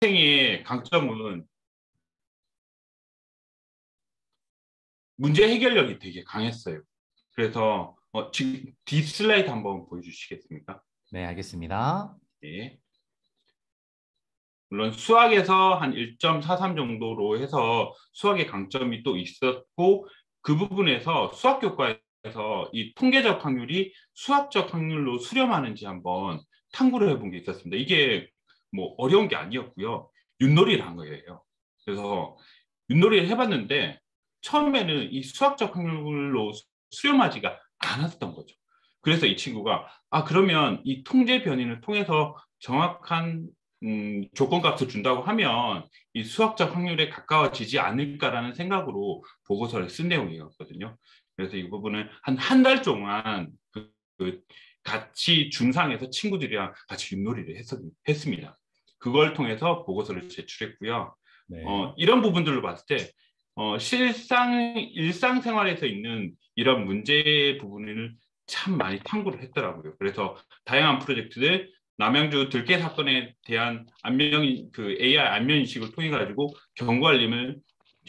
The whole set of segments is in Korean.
학생의 강점은 문제 해결력이 되게 강했어요. 그래서 지금 D 슬라이드 한번 보여주시겠습니까? 네, 알겠습니다. 네. 물론 수학에서 한 1.43 정도로 해서 수학의 강점이 또 있었고 그 부분에서 수학 교과에서 이 통계적 확률이 수학적 확률로 수렴하는지 한번 탐구를 해본 게 있었습니다. 이게 뭐 어려운 게 아니었고요. 윷놀이를 한 거예요. 그래서 윷놀이를 해봤는데 처음에는 이 수학적 확률로 수렴하지가 않았던 거죠. 그래서 이 친구가 그러면 이 통제 변인을 통해서 정확한 조건값을 준다고 하면 이 수학적 확률에 가까워지지 않을까라는 생각으로 보고서를 쓴 내용이었거든요. 그래서 이 부분을 한 달 동안 같이 중상에서 친구들이랑 같이 윷놀이를 했습니다. 그걸 통해서 보고서를 제출했고요. 네. 이런 부분들로 봤을 때 일상생활에서 있는 이런 문제 부분을 참 많이 탐구를 했더라고요. 그래서 다양한 프로젝트들 남양주 들깨 사건에 대한 AI 안면 인식을 통해 가지고 경고 알림을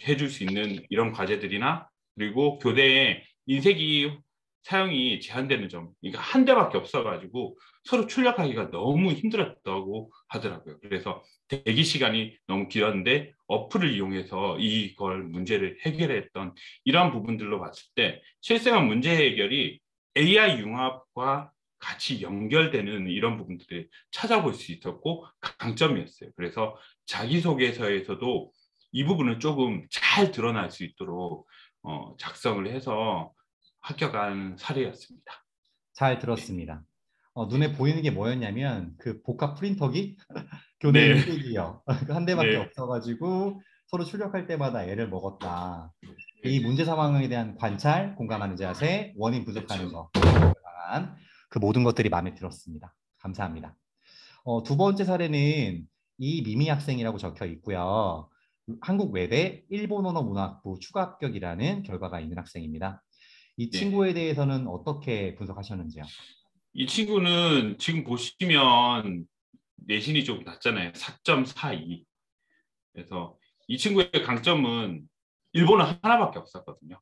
해줄 수 있는 이런 과제들이나 그리고 교대에 인쇄기 사용이 제한되는 점, 그러니까 한 대밖에 없어가지고 서로 출력하기가 너무 힘들었다고 하더라고요. 그래서 대기 시간이 너무 길었는데 어플을 이용해서 이걸 문제를 해결했던 이런 부분들로 봤을 때 실생활 문제 해결이 AI 융합과 같이 연결되는 이런 부분들을 찾아볼 수 있었고 강점이었어요. 그래서 자기소개서에서도 이 부분을 조금 잘 드러날 수 있도록 작성을 해서 합격한 사례였습니다. 잘 들었습니다. 눈에 보이는 게 뭐였냐면 그 복합 프린터기 교내 네, 인쇄기요. 한 대밖에 네, 없어가지고 서로 출력할 때마다 애를 먹었다. 이 네, 문제 상황에 대한 관찰, 공감하는 자세, 원인 분석하는 그렇죠. 거, 그 모든 것들이 마음에 들었습니다. 감사합니다. 두 번째 사례는 이미미 학생이라고 적혀 있고요. 한국외대 일본언어문학부 추가 합격이라는 결과가 있는 학생입니다. 이 네. 친구에 대해서는 어떻게 분석하셨는지요? 이 친구는 지금 보시면 내신이 좀 낮잖아요. 4.42. 그래서 이 친구의 강점은 일본어 하나밖에 없었거든요.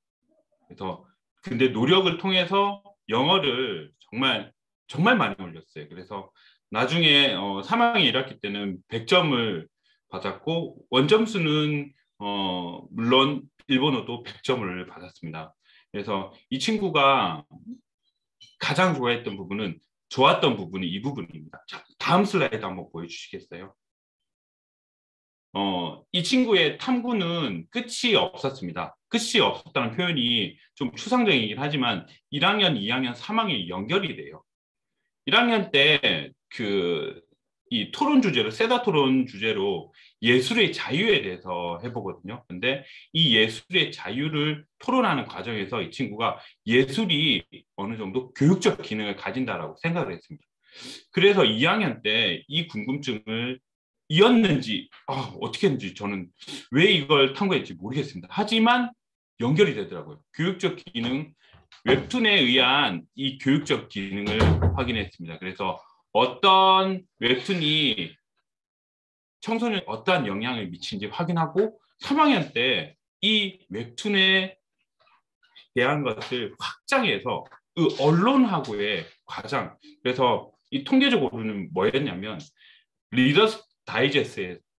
그래서 근데 노력을 통해서 영어를 정말 많이 올렸어요. 그래서 나중에 3학년 1학기 때는 100점을 받았고 원점수는 물론 일본어도 100점을 받았습니다. 그래서 이 친구가 가장 좋았던 부분이 이 부분입니다. 자, 다음 슬라이드 한번 보여주시겠어요? 이 친구의 탐구는 끝이 없었습니다. 끝이 없었다는 표현이 좀 추상적이긴 하지만 1학년, 2학년, 3학년이 연결이 돼요. 1학년 때 이 토론 주제로, 세다 토론 주제로 예술의 자유에 대해서 해보거든요. 근데 이 예술의 자유를 토론하는 과정에서 이 친구가 예술이 어느 정도 교육적 기능을 가진다라고 생각을 했습니다. 그래서 2학년 때 이 궁금증을 이었는지 어떻게 했는지 저는 왜 이걸 탐구했지 모르겠습니다. 하지만 연결이 되더라고요. 교육적 기능, 웹툰에 의한 이 교육적 기능을 확인했습니다. 그래서 어떤 웹툰이 청소년에 어떠한 영향을 미치는지 확인하고 3학년 때 이 웹툰에 대한 것을 확장해서 그 언론하고의 과장, 그래서 이 통계적으로는 뭐였냐면 리더스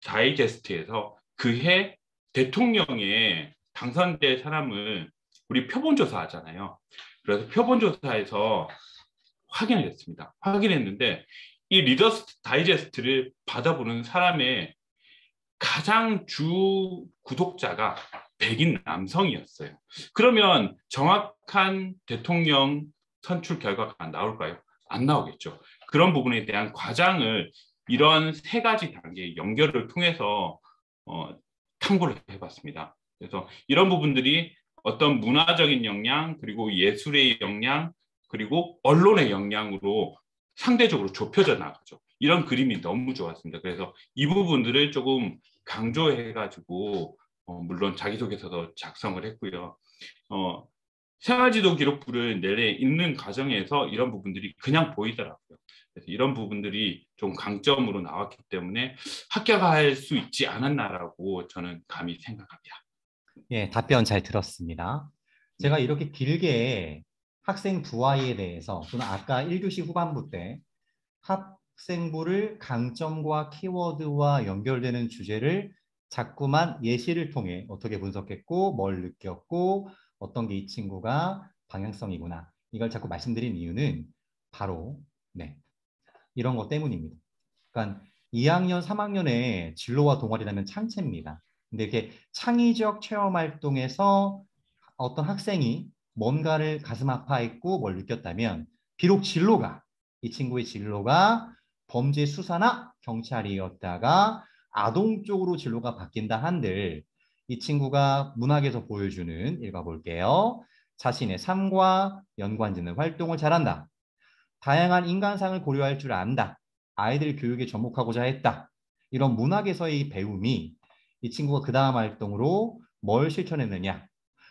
다이제스트에서 그해 대통령에 당선될 사람을 우리 표본조사 하잖아요. 그래서 표본조사에서 확인을 했습니다. 확인했는데 이 리더스 다이제스트를 받아보는 사람의 가장 주 구독자가 백인 남성이었어요. 그러면 정확한 대통령 선출 결과가 나올까요? 안 나오겠죠. 그런 부분에 대한 과장을 이런 세 가지 단계의 연결을 통해서 탐구를 해봤습니다. 그래서 이런 부분들이 어떤 문화적인 역량, 그리고 예술의 역량, 그리고 언론의 역량으로 상대적으로 좁혀져 나가죠. 이런 그림이 너무 좋았습니다. 그래서 이 부분들을 조금 강조해가지고 물론 자기소개서도 작성을 했고요. 생활지도 기록부를 내내 읽는 과정에서 이런 부분들이 그냥 보이더라고요. 그래서 이런 부분들이 좀 강점으로 나왔기 때문에 합격할 수 있지 않았나라고 저는 감히 생각합니다. 예, 답변 잘 들었습니다. 제가 네. 이렇게 길게 학생 두 아이에 대해서 저는 아까 1교시 후반부 때 학생부를 강점과 키워드와 연결되는 주제를 자꾸만 예시를 통해 어떻게 분석했고 뭘 느꼈고 어떤 게 이 친구가 방향성이구나. 이걸 자꾸 말씀드린 이유는 바로 네, 이런 것 때문입니다. 그러니까 2학년, 3학년에 진로와 동아리라면 창체입니다. 근데 이렇게 창의적 체험 활동에서 어떤 학생이 뭔가를 가슴 아파했고 뭘 느꼈다면 비록 진로가 이 친구의 진로가 범죄 수사나 경찰이었다가 아동 쪽으로 진로가 바뀐다 한들 이 친구가 문학에서 보여주는 읽어볼게요. 자신의 삶과 연관짓는 활동을 잘한다. 다양한 인간상을 고려할 줄 안다. 아이들 교육에 접목하고자 했다. 이런 문학에서의 배움이 이 친구가 그 다음 활동으로 뭘 실천했느냐.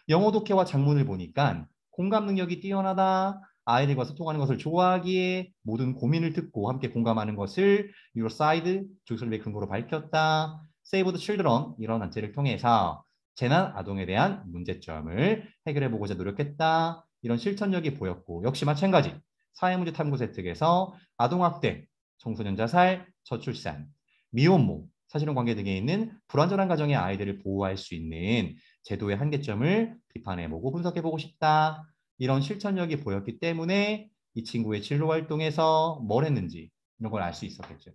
영어 독해와 작문을 보니까 공감 능력이 뛰어나다. 아이들과 소통하는 것을 좋아하기에 모든 고민을 듣고 함께 공감하는 것을 Your Side 조술의 근거로 밝혔다. Save the Children 이런 단체를 통해서 재난 아동에 대한 문제점을 해결해 보고자 노력했다. 이런 실천력이 보였고 역시 마찬가지 사회문제 탐구 세특에서 아동학대, 청소년 자살, 저출산, 미혼모, 사실혼 관계 등에 있는 불완전한 가정의 아이들을 보호할 수 있는 제도의 한계점을 비판해보고 분석해보고 싶다. 이런 실천력이 보였기 때문에 이 친구의 진로 활동에서 뭘 했는지 이런 걸 알 수 있었겠죠.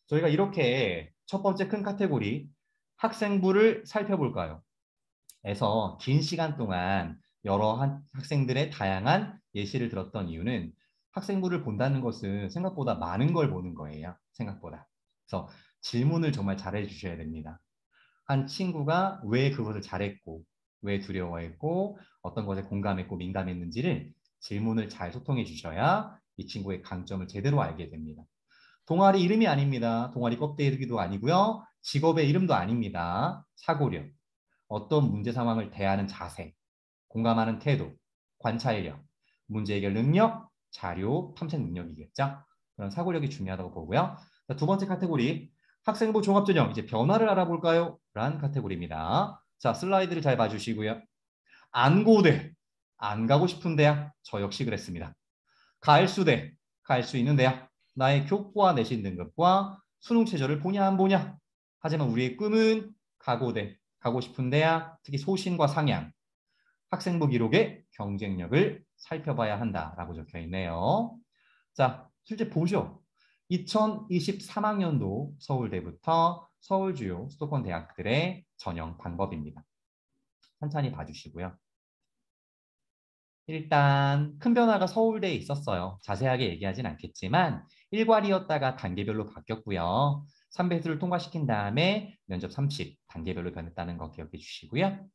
저희가 이렇게 첫 번째 큰 카테고리 학생부를 살펴볼까요? 에서 긴 시간 동안 여러 학생들의 다양한 예시를 들었던 이유는 학생부를 본다는 것은 생각보다 많은 걸 보는 거예요. 생각보다. 그래서 질문을 정말 잘해 주셔야 됩니다. 한 친구가 왜 그것을 잘했고, 왜 두려워했고, 어떤 것에 공감했고 민감했는지를 질문을 잘 소통해 주셔야 이 친구의 강점을 제대로 알게 됩니다. 동아리 이름이 아닙니다. 동아리 껍데기도 아니고요. 직업의 이름도 아닙니다. 사고력, 어떤 문제 상황을 대하는 자세, 공감하는 태도, 관찰력, 문제 해결 능력, 자료 탐색 능력이겠죠. 그런 사고력이 중요하다고 보고요. 자, 두 번째 카테고리 학생부 종합전형 이제 변화를 알아볼까요? 라는 카테고리입니다. 자, 슬라이드를 잘 봐주시고요. 안 고대, 안 가고 싶은 대학, 저 역시 그랬습니다. 가을수대, 갈 수 있는 대학, 나의 교과 내신 등급과 수능 최저를 보냐 안 보냐. 하지만 우리의 꿈은 가고대, 가고 싶은 대학, 특히 소신과 상향, 학생부 기록의 경쟁력을 살펴봐야 한다라고 적혀 있네요. 자, 실제 보죠. 2023학년도 서울대부터 서울 주요 수도권 대학들의 전형 방법입니다. 천천히 봐주시고요. 일단 큰 변화가 서울대에 있었어요. 자세하게 얘기하진 않겠지만 일괄이었다가 단계별로 바뀌었고요. 3배수를 통과시킨 다음에 면접 30 단계별로 변했다는 거 기억해 주시고요.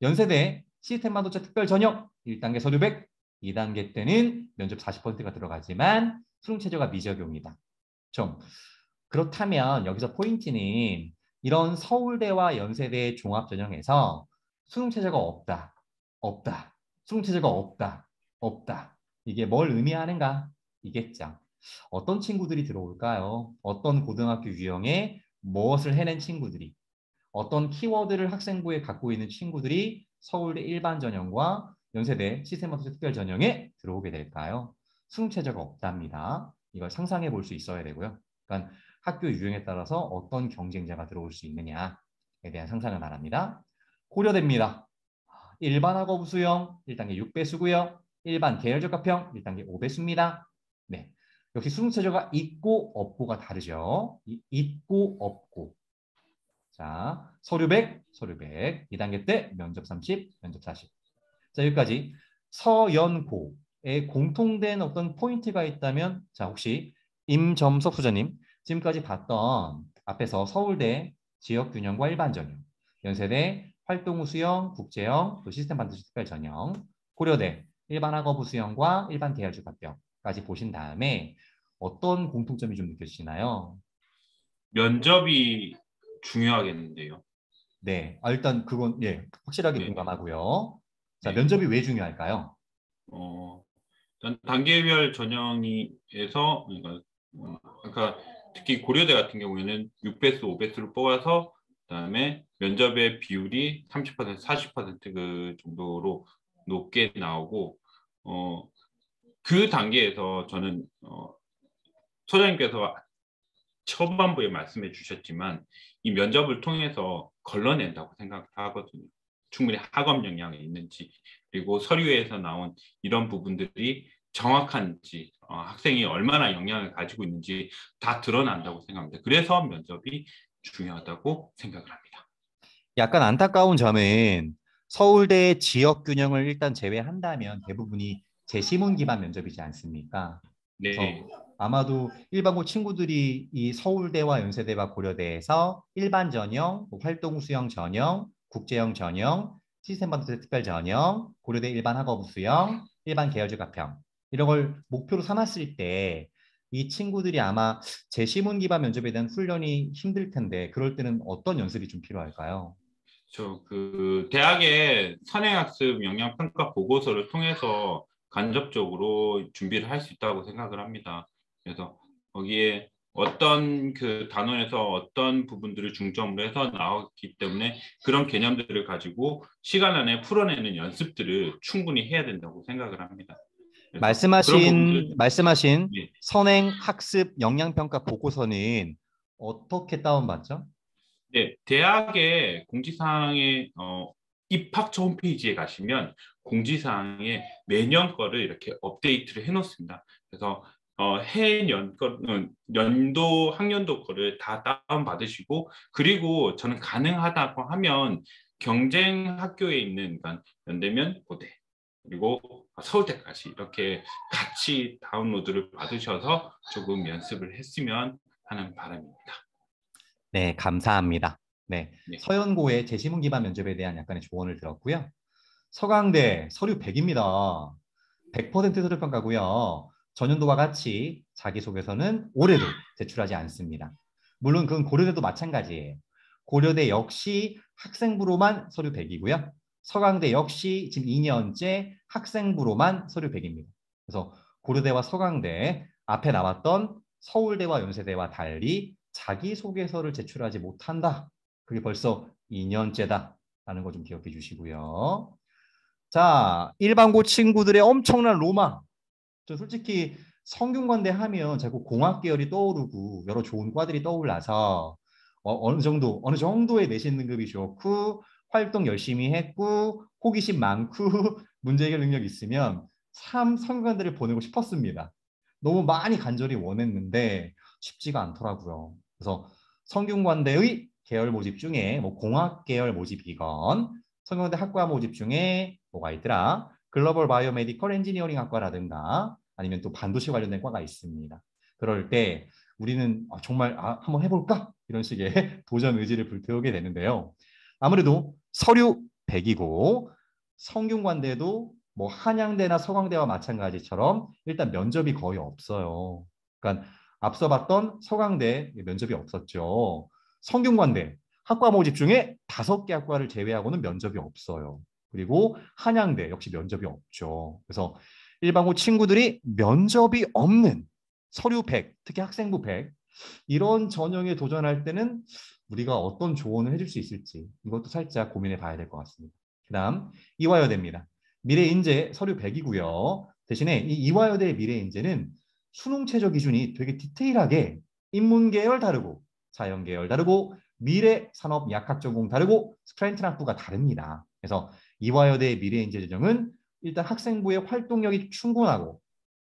연세대 시스템 반도체 특별 전형 1단계 서류 100, 2단계 때는 면접 40%가 들어가지만 수능 최저가 미적용이다. 좀 그렇다면 여기서 포인트는 이런 서울대와 연세대 종합 전형에서 수능 최저가 없다. 없다. 수능 최저가 없다. 없다. 이게 뭘 의미하는가? 이겠죠. 어떤 친구들이 들어올까요? 어떤 고등학교 유형에 무엇을 해낸 친구들이 어떤 키워드를 학생부에 갖고 있는 친구들이 서울대 일반 전형과 연세대 시스템마토스 특별 전형에 들어오게 될까요? 수능 최저가 없답니다. 이걸 상상해 볼 수 있어야 되고요. 그러니까 학교 유형에 따라서 어떤 경쟁자가 들어올 수 있느냐에 대한 상상을 말합니다. 고려됩니다. 일반 학업 수형 1단계 6배수고요. 일반 계열적 합형 1단계 5배수입니다. 네. 역시 수능 최저가 있고 없고가 다르죠. 있고 없고. 자, 서류 100, 서류 100. 2단계 때 면접 30, 면접 40. 자, 여기까지 서연고에 공통된 어떤 포인트가 있다면 자, 혹시 임점석 수자님 지금까지 봤던 앞에서 서울대 지역균형과 일반 전형, 연세대 활동우 수형, 국제형, 또 시스템 반도체 특별 전형, 고려대 일반 학업우 수형과 일반 계열적 합격까지 보신 다음에 어떤 공통점이 좀 느껴지시나요? 면접이 중요하겠는데요. 네, 일단 그건 예, 확실하게 네네. 공감하고요. 자, 네. 면접이 왜 중요할까요? 어, 단계별 전형에서 그러니까 특히 고려대 같은 경우에는 6배수, 5배수를 뽑아서 그다음에 면접의 비율이 30%, 40%그 정도로 높게 나오고 그 단계에서 저는 소장님께서 초반부에 말씀해 주셨지만 이 면접을 통해서 걸러낸다고 생각하거든요. 충분히 학업 역량이 있는지 그리고 서류에서 나온 이런 부분들이 정확한지 학생이 얼마나 역량을 가지고 있는지 다 드러난다고 생각합니다. 그래서 면접이 중요하다고 생각을 합니다. 약간 안타까운 점은 서울대 지역 균형을 일단 제외한다면 대부분이 재시문 기반 면접이지 않습니까? 그래서 네, 아마도 일반고 친구들이 이 서울대와 연세대와 고려대에서 일반 전형, 뭐 활동 수영 전형, 국제형 전형, 시스템 반도체 특별 전형, 고려대 일반 학업 수영, 일반 계열적 합평 이런 걸 목표로 삼았을 때 이 친구들이 아마 재시문 기반 면접에 대한 훈련이 힘들 텐데 그럴 때는 어떤 연습이 좀 필요할까요? 그 대학의 선행학습 역량평가 보고서를 통해서 간접적으로 준비를 할 수 있다고 생각을 합니다. 그래서 거기에 어떤 그 단원에서 어떤 부분들을 중점으로 해서 나왔기 때문에 그런 개념들을 가지고 시간 안에 풀어내는 연습들을 충분히 해야 된다고 생각을 합니다. 그래서 그런 부분들을 말씀하신 예, 선행 학습 역량평가 보고서는 어떻게 다운받죠? 네, 대학의 공지사항에 입학처 홈페이지에 가시면 공지사항에 매년 거를 이렇게 업데이트를 해놓습니다. 그래서 해년 거는 연도 학년도 거를 다 다운 받으시고 그리고 저는 가능하다고 하면 경쟁 학교에 있는 그러니까 연대면 고대 그리고 서울대까지 이렇게 같이 다운로드를 받으셔서 조금 연습을 했으면 하는 바람입니다. 네, 감사합니다. 네, 네. 서연고의 재시문 기반 면접에 대한 약간의 조언을 들었고요. 서강대 서류 100입니다. 100% 서류 평가고요. 전년도와 같이 자기소개서는 올해도 제출하지 않습니다. 물론 그건 고려대도 마찬가지예요. 고려대 역시 학생부로만 서류 100이고요. 서강대 역시 지금 2년째 학생부로만 서류 100입니다. 그래서 고려대와 서강대 앞에 나왔던 서울대와 연세대와 달리 자기소개서를 제출하지 못한다. 그게 벌써 2년째다라는 거 좀 기억해 주시고요. 자, 일반고 친구들의 엄청난 로망. 저 솔직히 성균관대 하면 자꾸 공학 계열이 떠오르고 여러 좋은 과들이 떠올라서 어느 정도의 내신 능력이 좋고 활동 열심히 했고 호기심 많고 문제 해결 능력 있으면 참 성균관대를 보내고 싶었습니다. 너무 많이 간절히 원했는데 쉽지가 않더라고요. 그래서 성균관대의 계열 모집 중에 뭐 공학 계열 모집이건 성균관대 학과 모집 중에 뭐가 있더라? 글로벌 바이오메디컬 엔지니어링 학과라든가 아니면 또 반도체 관련된 과가 있습니다. 그럴 때 우리는 정말 한번 해볼까? 이런 식의 도전 의지를 불태우게 되는데요. 아무래도 서류 100이고 성균관대도 뭐 한양대나 서강대와 마찬가지처럼 일단 면접이 거의 없어요. 그러니까 앞서 봤던 서강대 면접이 없었죠. 성균관대 학과 모집 중에 5개 학과를 제외하고는 면접이 없어요. 그리고 한양대 역시 면접이 없죠. 그래서 일반고 친구들이 면접이 없는 서류 100, 특히 학생부 100 이런 전형에 도전할 때는 우리가 어떤 조언을 해줄 수 있을지 이것도 살짝 고민해 봐야 될 것 같습니다. 그다음 이화여대입니다. 미래인재 서류 100이고요. 대신에 이 이화여대의 미래인재는 수능 최저 기준이 되게 디테일하게 인문계열 다르고 자연계열 다르고 미래산업약학전공 다르고 스트렝트 학부가 다릅니다. 그래서 이화여대의 미래인재 전형은 일단 학생부의 활동력이 충분하고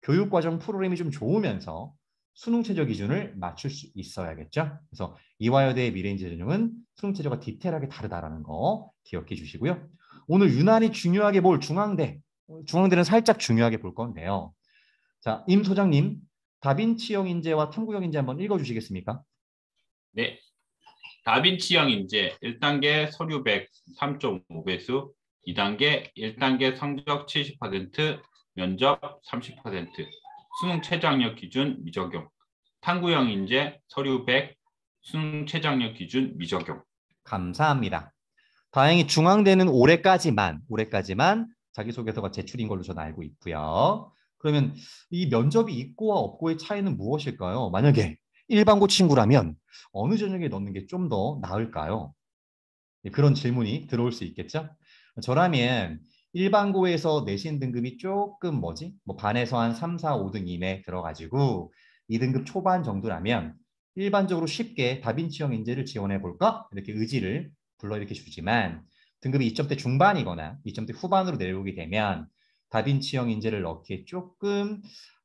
교육과정 프로그램이 좀 좋으면서 수능 최저 기준을 맞출 수 있어야겠죠. 그래서 이화여대의 미래인재 전형은 수능 최저가 디테일하게 다르다라는 거 기억해 주시고요. 오늘 유난히 중요하게 볼 중앙대. 중앙대는 살짝 중요하게 볼 건데요. 자, 임 소장님, 다빈치형 인재와 탐구형 인재 한번 읽어주시겠습니까? 네. 다빈치형 인재 1단계 서류 100 3.5배수, 2단계 1단계 성적 70%, 면접 30%, 수능 최저학력 기준 미적용. 탐구형 인재 서류 100, 수능 최저학력 기준 미적용. 감사합니다. 다행히 중앙대는 올해까지만 자기소개서가 제출인 걸로 저는 알고 있고요. 그러면 이 면접이 있고와 없고의 차이는 무엇일까요? 만약에 일반고 친구라면 어느 전형에 넣는 게 좀 더 나을까요? 그런 질문이 들어올 수 있겠죠? 저라면 일반고에서 내신 등급이 조금 뭐지? 뭐 반에서 한 3, 4, 5등 이내 들어가지고 2등급 초반 정도라면 일반적으로 쉽게 다빈치형 인재를 지원해 볼까? 이렇게 의지를 불러일으켜 주지만 등급이 2점대 중반이거나 2점대 후반으로 내려오게 되면 다빈치형 인재를 넣기에 조금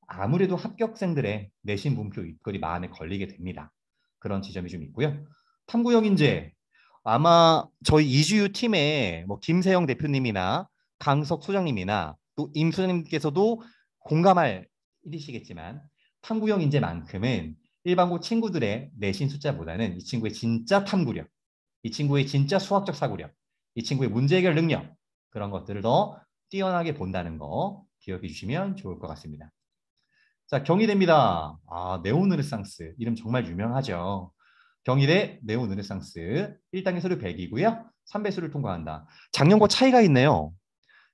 아무래도 합격생들의 내신 분표 입결이 마음에 걸리게 됩니다. 그런 지점이 좀 있고요. 탐구형 인재 아마 저희 이주유 팀의 뭐 김세영 대표님이나 강석 소장님이나 또 임 소장님께서도 공감할 일이시겠지만 탐구형 인재만큼은 일반고 친구들의 내신 숫자보다는 이 친구의 진짜 탐구력, 이 친구의 진짜 수학적 사고력, 이 친구의 문제 해결 능력 그런 것들을 더 뛰어나게 본다는 거 기억해 주시면 좋을 것 같습니다. 자, 경희대입니다. 아, 네오르네상스 이름 정말 유명하죠. 경희대 네오르네상스 1단계 서류 100이고요. 3배수를 통과한다. 작년과 차이가 있네요.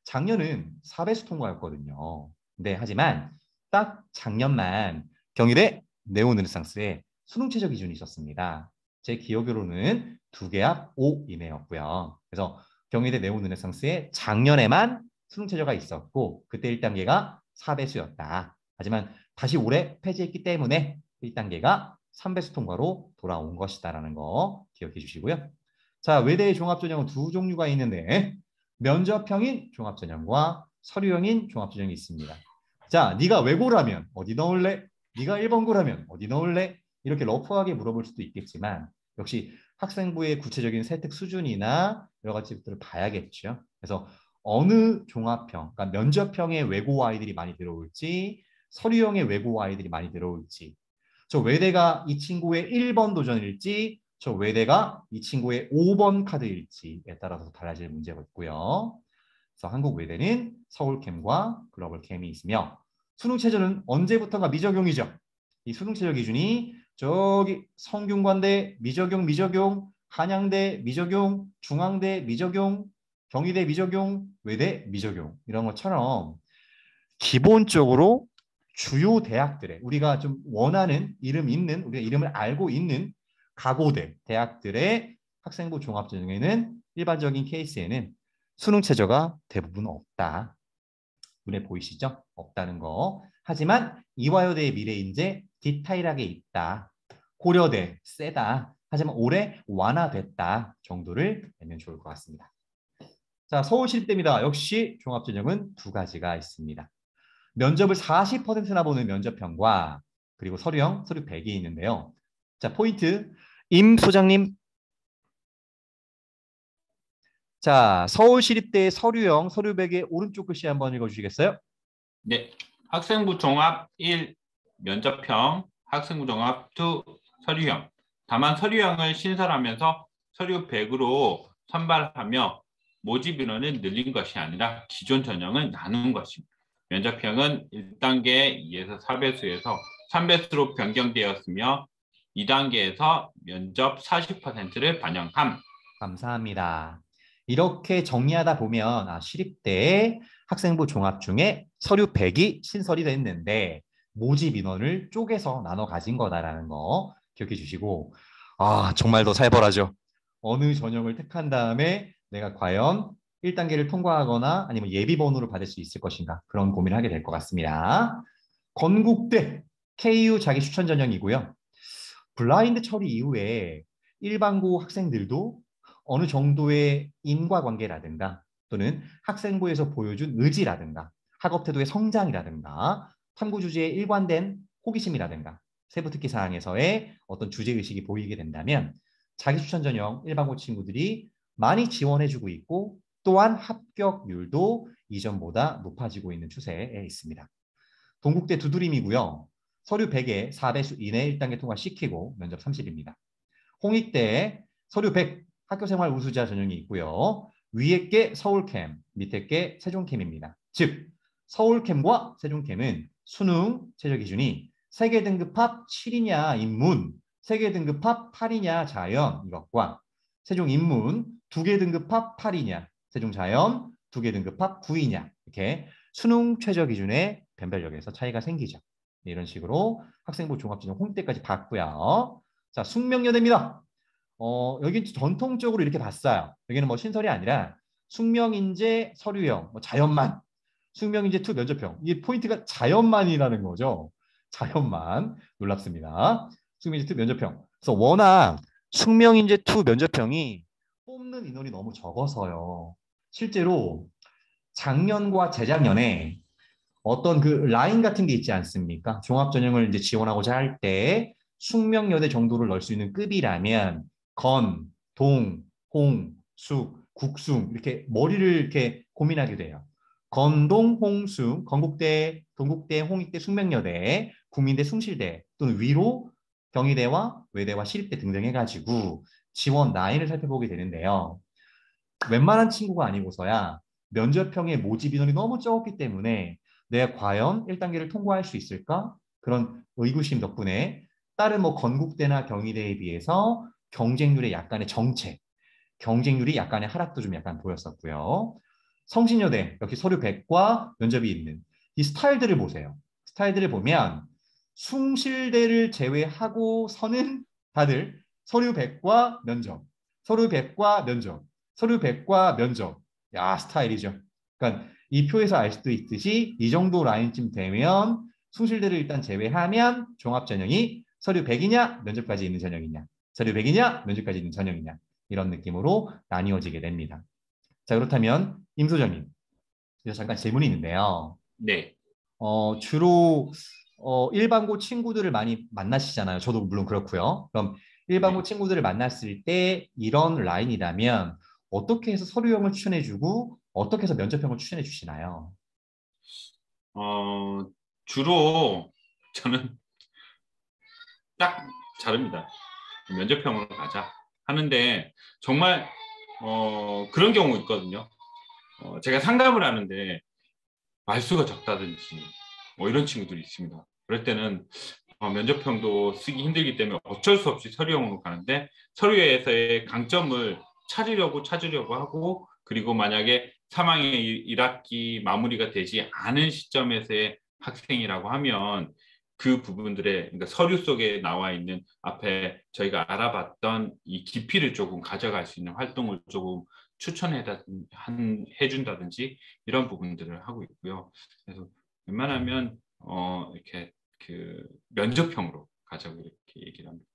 작년은 4배수 통과였거든요. 네, 하지만 딱 작년만 경희대 네오르네상스에 수능 최저 기준이 있었습니다. 제 기억으로는 2개 앞 5 이내였고요. 그래서 경희대 네오르네상스에 작년에만 수능 최저가 있었고 그때 1단계가 4배수였다. 하지만 다시 올해 폐지했기 때문에 1단계가 3배수 통과로 돌아온 것이다라는 거 기억해 주시고요. 자, 외대의 종합전형은 두 종류가 있는데 면접형인 종합전형과 서류형인 종합전형이 있습니다. 자, 네가 외고라면 어디 넣을래? 네가 1번고라면 어디 넣을래? 이렇게 러프하게 물어볼 수도 있겠지만 역시 학생부의 구체적인 세특 수준이나 여러 가지 것들을 봐야겠죠. 그래서 어느 종합형, 그러니까 면접형의 외고 아이들이 많이 들어올지 서류형의 외고 아이들이 많이 들어올지 저 외대가 이 친구의 1번 도전일지 저 외대가 이 친구의 5번 카드일지에 따라서 달라질 문제가 있고요. 그래서 한국 외대는 서울캠과 글로벌캠이 있으며 수능 최저는 언제부터가 미적용이죠. 이 수능 최저 기준이 저기 성균관대 미적용, 한양대 미적용, 중앙대 미적용, 경희대 미적용, 외대 미적용 이런 것처럼 기본적으로 주요 대학들의 우리가 좀 원하는 이름 있는 우리가 이름을 알고 있는 가고대 대학들의 학생부 종합전형에는 일반적인 케이스에는 수능 최저가 대부분 없다. 눈에 보이시죠? 없다는 거. 하지만 이화여대의 미래인재 디테일하게 있다. 고려대 세다. 하지만 올해 완화됐다 정도를 내면 좋을 것 같습니다. 자, 서울시립대입니다. 역시 종합전형은 두 가지가 있습니다. 면접을 40%나 보는 면접형과 그리고 서류형, 서류 100이 있는데요. 자, 포인트. 임 소장님. 자, 서울시립대 서류형, 서류 100의 오른쪽 글씨 한번 읽어주시겠어요? 네, 학생부 종합 1 면접형, 학생부 종합 2 서류형. 다만 서류형을 신설하면서 서류 100으로 선발하며 모집 인원을 늘린 것이 아니라 기존 전형을 나눈 것입니다. 면접형은 1단계 2에서 4배수에서 3배수로 변경되었으며 2단계에서 면접 40%를 반영함. 감사합니다. 이렇게 정리하다 보면 시립대 학생부 종합 중에 서류 100이 신설이 됐는데 모집 인원을 쪼개서 나눠 가진 거다라는 거 기억해 주시고 정말 더 살벌하죠. 어느 전형을 택한 다음에 내가 과연 1단계를 통과하거나 아니면 예비 번호를 받을 수 있을 것인가 그런 고민을 하게 될 것 같습니다. 건국대 KU 자기 추천 전형이고요. 블라인드 처리 이후에 일반고 학생들도 어느 정도의 인과관계라든가 또는 학생부에서 보여준 의지라든가 학업 태도의 성장이라든가 탐구 주제에 일관된 호기심이라든가 세부 특기 사항에서의 어떤 주제의식이 보이게 된다면 자기 추천 전형 일반고 친구들이 많이 지원해주고 있고 또한 합격률도 이전보다 높아지고 있는 추세에 있습니다. 동국대 두드림이고요. 서류 100에 4배수 이내 1단계 통과시키고 면접 30입니다. 홍익대 서류 100 학교생활 우수자 전형이 있고요. 위에 게 서울캠, 밑에 게 세종캠입니다. 즉 서울캠과 세종캠은 수능 최저 기준이 세계 등급합 7이냐 인문, 세계 등급합 8이냐 자연 이것과 세종 인문 2개 등급합 8이냐, 세종 자연 2개 등급합 9이냐 이렇게 수능 최저 기준의 변별력에서 차이가 생기죠. 이런 식으로 학생부 종합전형 홍대까지 봤고요. 자, 숙명여대입니다. 여기 전통적으로 이렇게 봤어요. 여기는 뭐 신설이 아니라 숙명인재 서류형, 뭐 자연만, 숙명인재 투 면접형. 이 포인트가 자연만이라는 거죠. 자연만. 놀랍습니다. 숙명인재 투 면접형. 그래서 워낙 숙명인재 투 면접형이 뽑는 인원이 너무 적어서요. 실제로 작년과 재작년에 어떤 그 라인 같은 게 있지 않습니까? 종합전형을 이제 지원하고자 할 때 숙명여대 정도를 넣을 수 있는 급이라면 건, 동, 홍, 숙, 국숭 이렇게 머리를 이렇게 고민하게 돼요. 건동, 홍숭, 건국대, 동국대, 홍익대, 숙명여대, 국민대, 숭실대 또는 위로 경희대와 외대와 시립대 등등 해가지고 지원 라인을 살펴보게 되는데요. 웬만한 친구가 아니고서야 면접형의 모집 인원이 너무 적었기 때문에 내가 과연 1단계를 통과할 수 있을까? 그런 의구심 덕분에 다른 뭐 건국대나 경희대에 비해서 경쟁률의 약간의 정체, 경쟁률이 약간의 하락도 좀 약간 보였었고요. 성신여대 역시 서류 100과 면접이 있는 이 스타일들을 보세요. 스타일들을 보면 숭실대를 제외하고서는 다들 서류 100과 면접, 서류 100과 면접, 서류 100과 면접. 야, 스타일이죠. 그러니까 이 표에서 알 수도 있듯이 이 정도 라인쯤 되면 숭실대를 일단 제외하면 종합전형이 서류 100이냐 면접까지 있는 전형이냐, 서류 100이냐 면접까지 있는 전형이냐 이런 느낌으로 나뉘어지게 됩니다. 자, 그렇다면 임소정님, 그래서 잠깐 질문이 있는데요. 네. 주로 일반고 친구들을 많이 만나시잖아요. 저도 물론 그렇고요. 그럼 일반고 네. 친구들을 만났을 때 이런 라인이라면 어떻게 해서 서류형을 추천해주고 어떻게 해서 면접형을 추천해 주시나요? 어, 주로 저는 딱 자릅니다. 면접형으로 가자 하는데 정말 그런 경우 있거든요. 제가 상담을 하는데 말수가 적다든지 뭐 이런 친구들이 있습니다. 그럴 때는 면접형도 쓰기 힘들기 때문에 어쩔 수 없이 서류형으로 가는데 서류에서의 강점을 찾으려고 하고 그리고 만약에 3학년 1학기 마무리가 되지 않은 시점에서의 학생이라고 하면 그 부분들의 그러니까 서류 속에 나와 있는 앞에 저희가 알아봤던 이 깊이를 조금 가져갈 수 있는 활동을 조금 해준다든지 이런 부분들을 하고 있고요. 그래서 웬만하면 이렇게 그 면접형으로 가자고 이렇게 얘기를 합니다.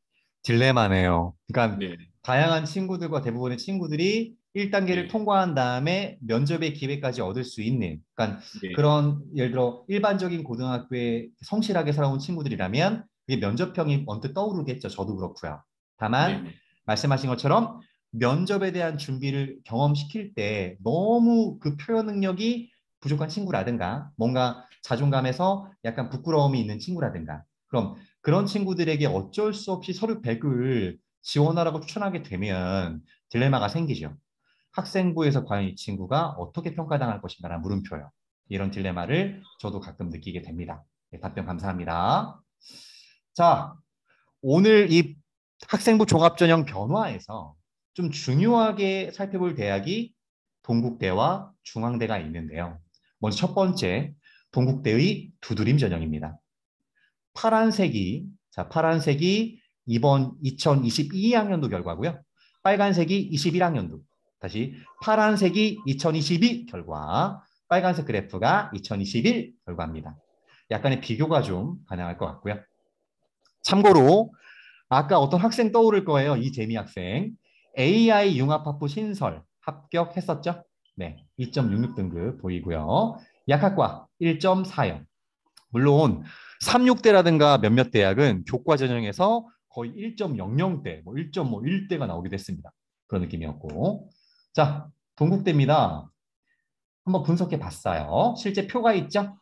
딜레마네요. 그러니까 네, 다양한 친구들과 대부분의 친구들이 1단계를 네, 통과한 다음에 면접의 기회까지 얻을 수 있는 그러니까 네, 그런 예를 들어 일반적인 고등학교에 성실하게 살아온 친구들이라면 그게 면접형이 언뜻 떠오르겠죠. 저도 그렇고요. 네, 다만 네, 말씀하신 것처럼 면접에 대한 준비를 경험시킬 때 너무 그 표현 능력이 부족한 친구라든가 뭔가 자존감에서 약간 부끄러움이 있는 친구라든가 그럼 그런 친구들에게 어쩔 수 없이 서류 100을 지원하라고 추천하게 되면 딜레마가 생기죠. 학생부에서 과연 이 친구가 어떻게 평가당할 것인가라는 물음표요. 이런 딜레마를 저도 가끔 느끼게 됩니다. 네, 답변 감사합니다. 자, 오늘 이 학생부 종합전형 변화에서 좀 중요하게 살펴볼 대학이 동국대와 중앙대가 있는데요. 먼저 첫 번째, 동국대의 두드림 전형입니다. 파란색이 이번 2022학년도 결과고요. 빨간색이 21학년도. 다시 파란색이 2022 결과, 빨간색 그래프가 2021 결과입니다. 약간의 비교가 좀 가능할 것 같고요. 참고로 아까 어떤 학생 떠오를 거예요. 이재미 학생. AI 융합학부 신설 합격했었죠? 네, 2.66 등급 보이고요. 약학과 1.40. 물론 36대라든가 몇몇 대학은 교과 전형에서 거의 1.00대, 뭐 1.1대가 나오기도 했습니다. 그런 느낌이었고. 자, 동국대입니다. 한번 분석해 봤어요. 실제 표가 있죠?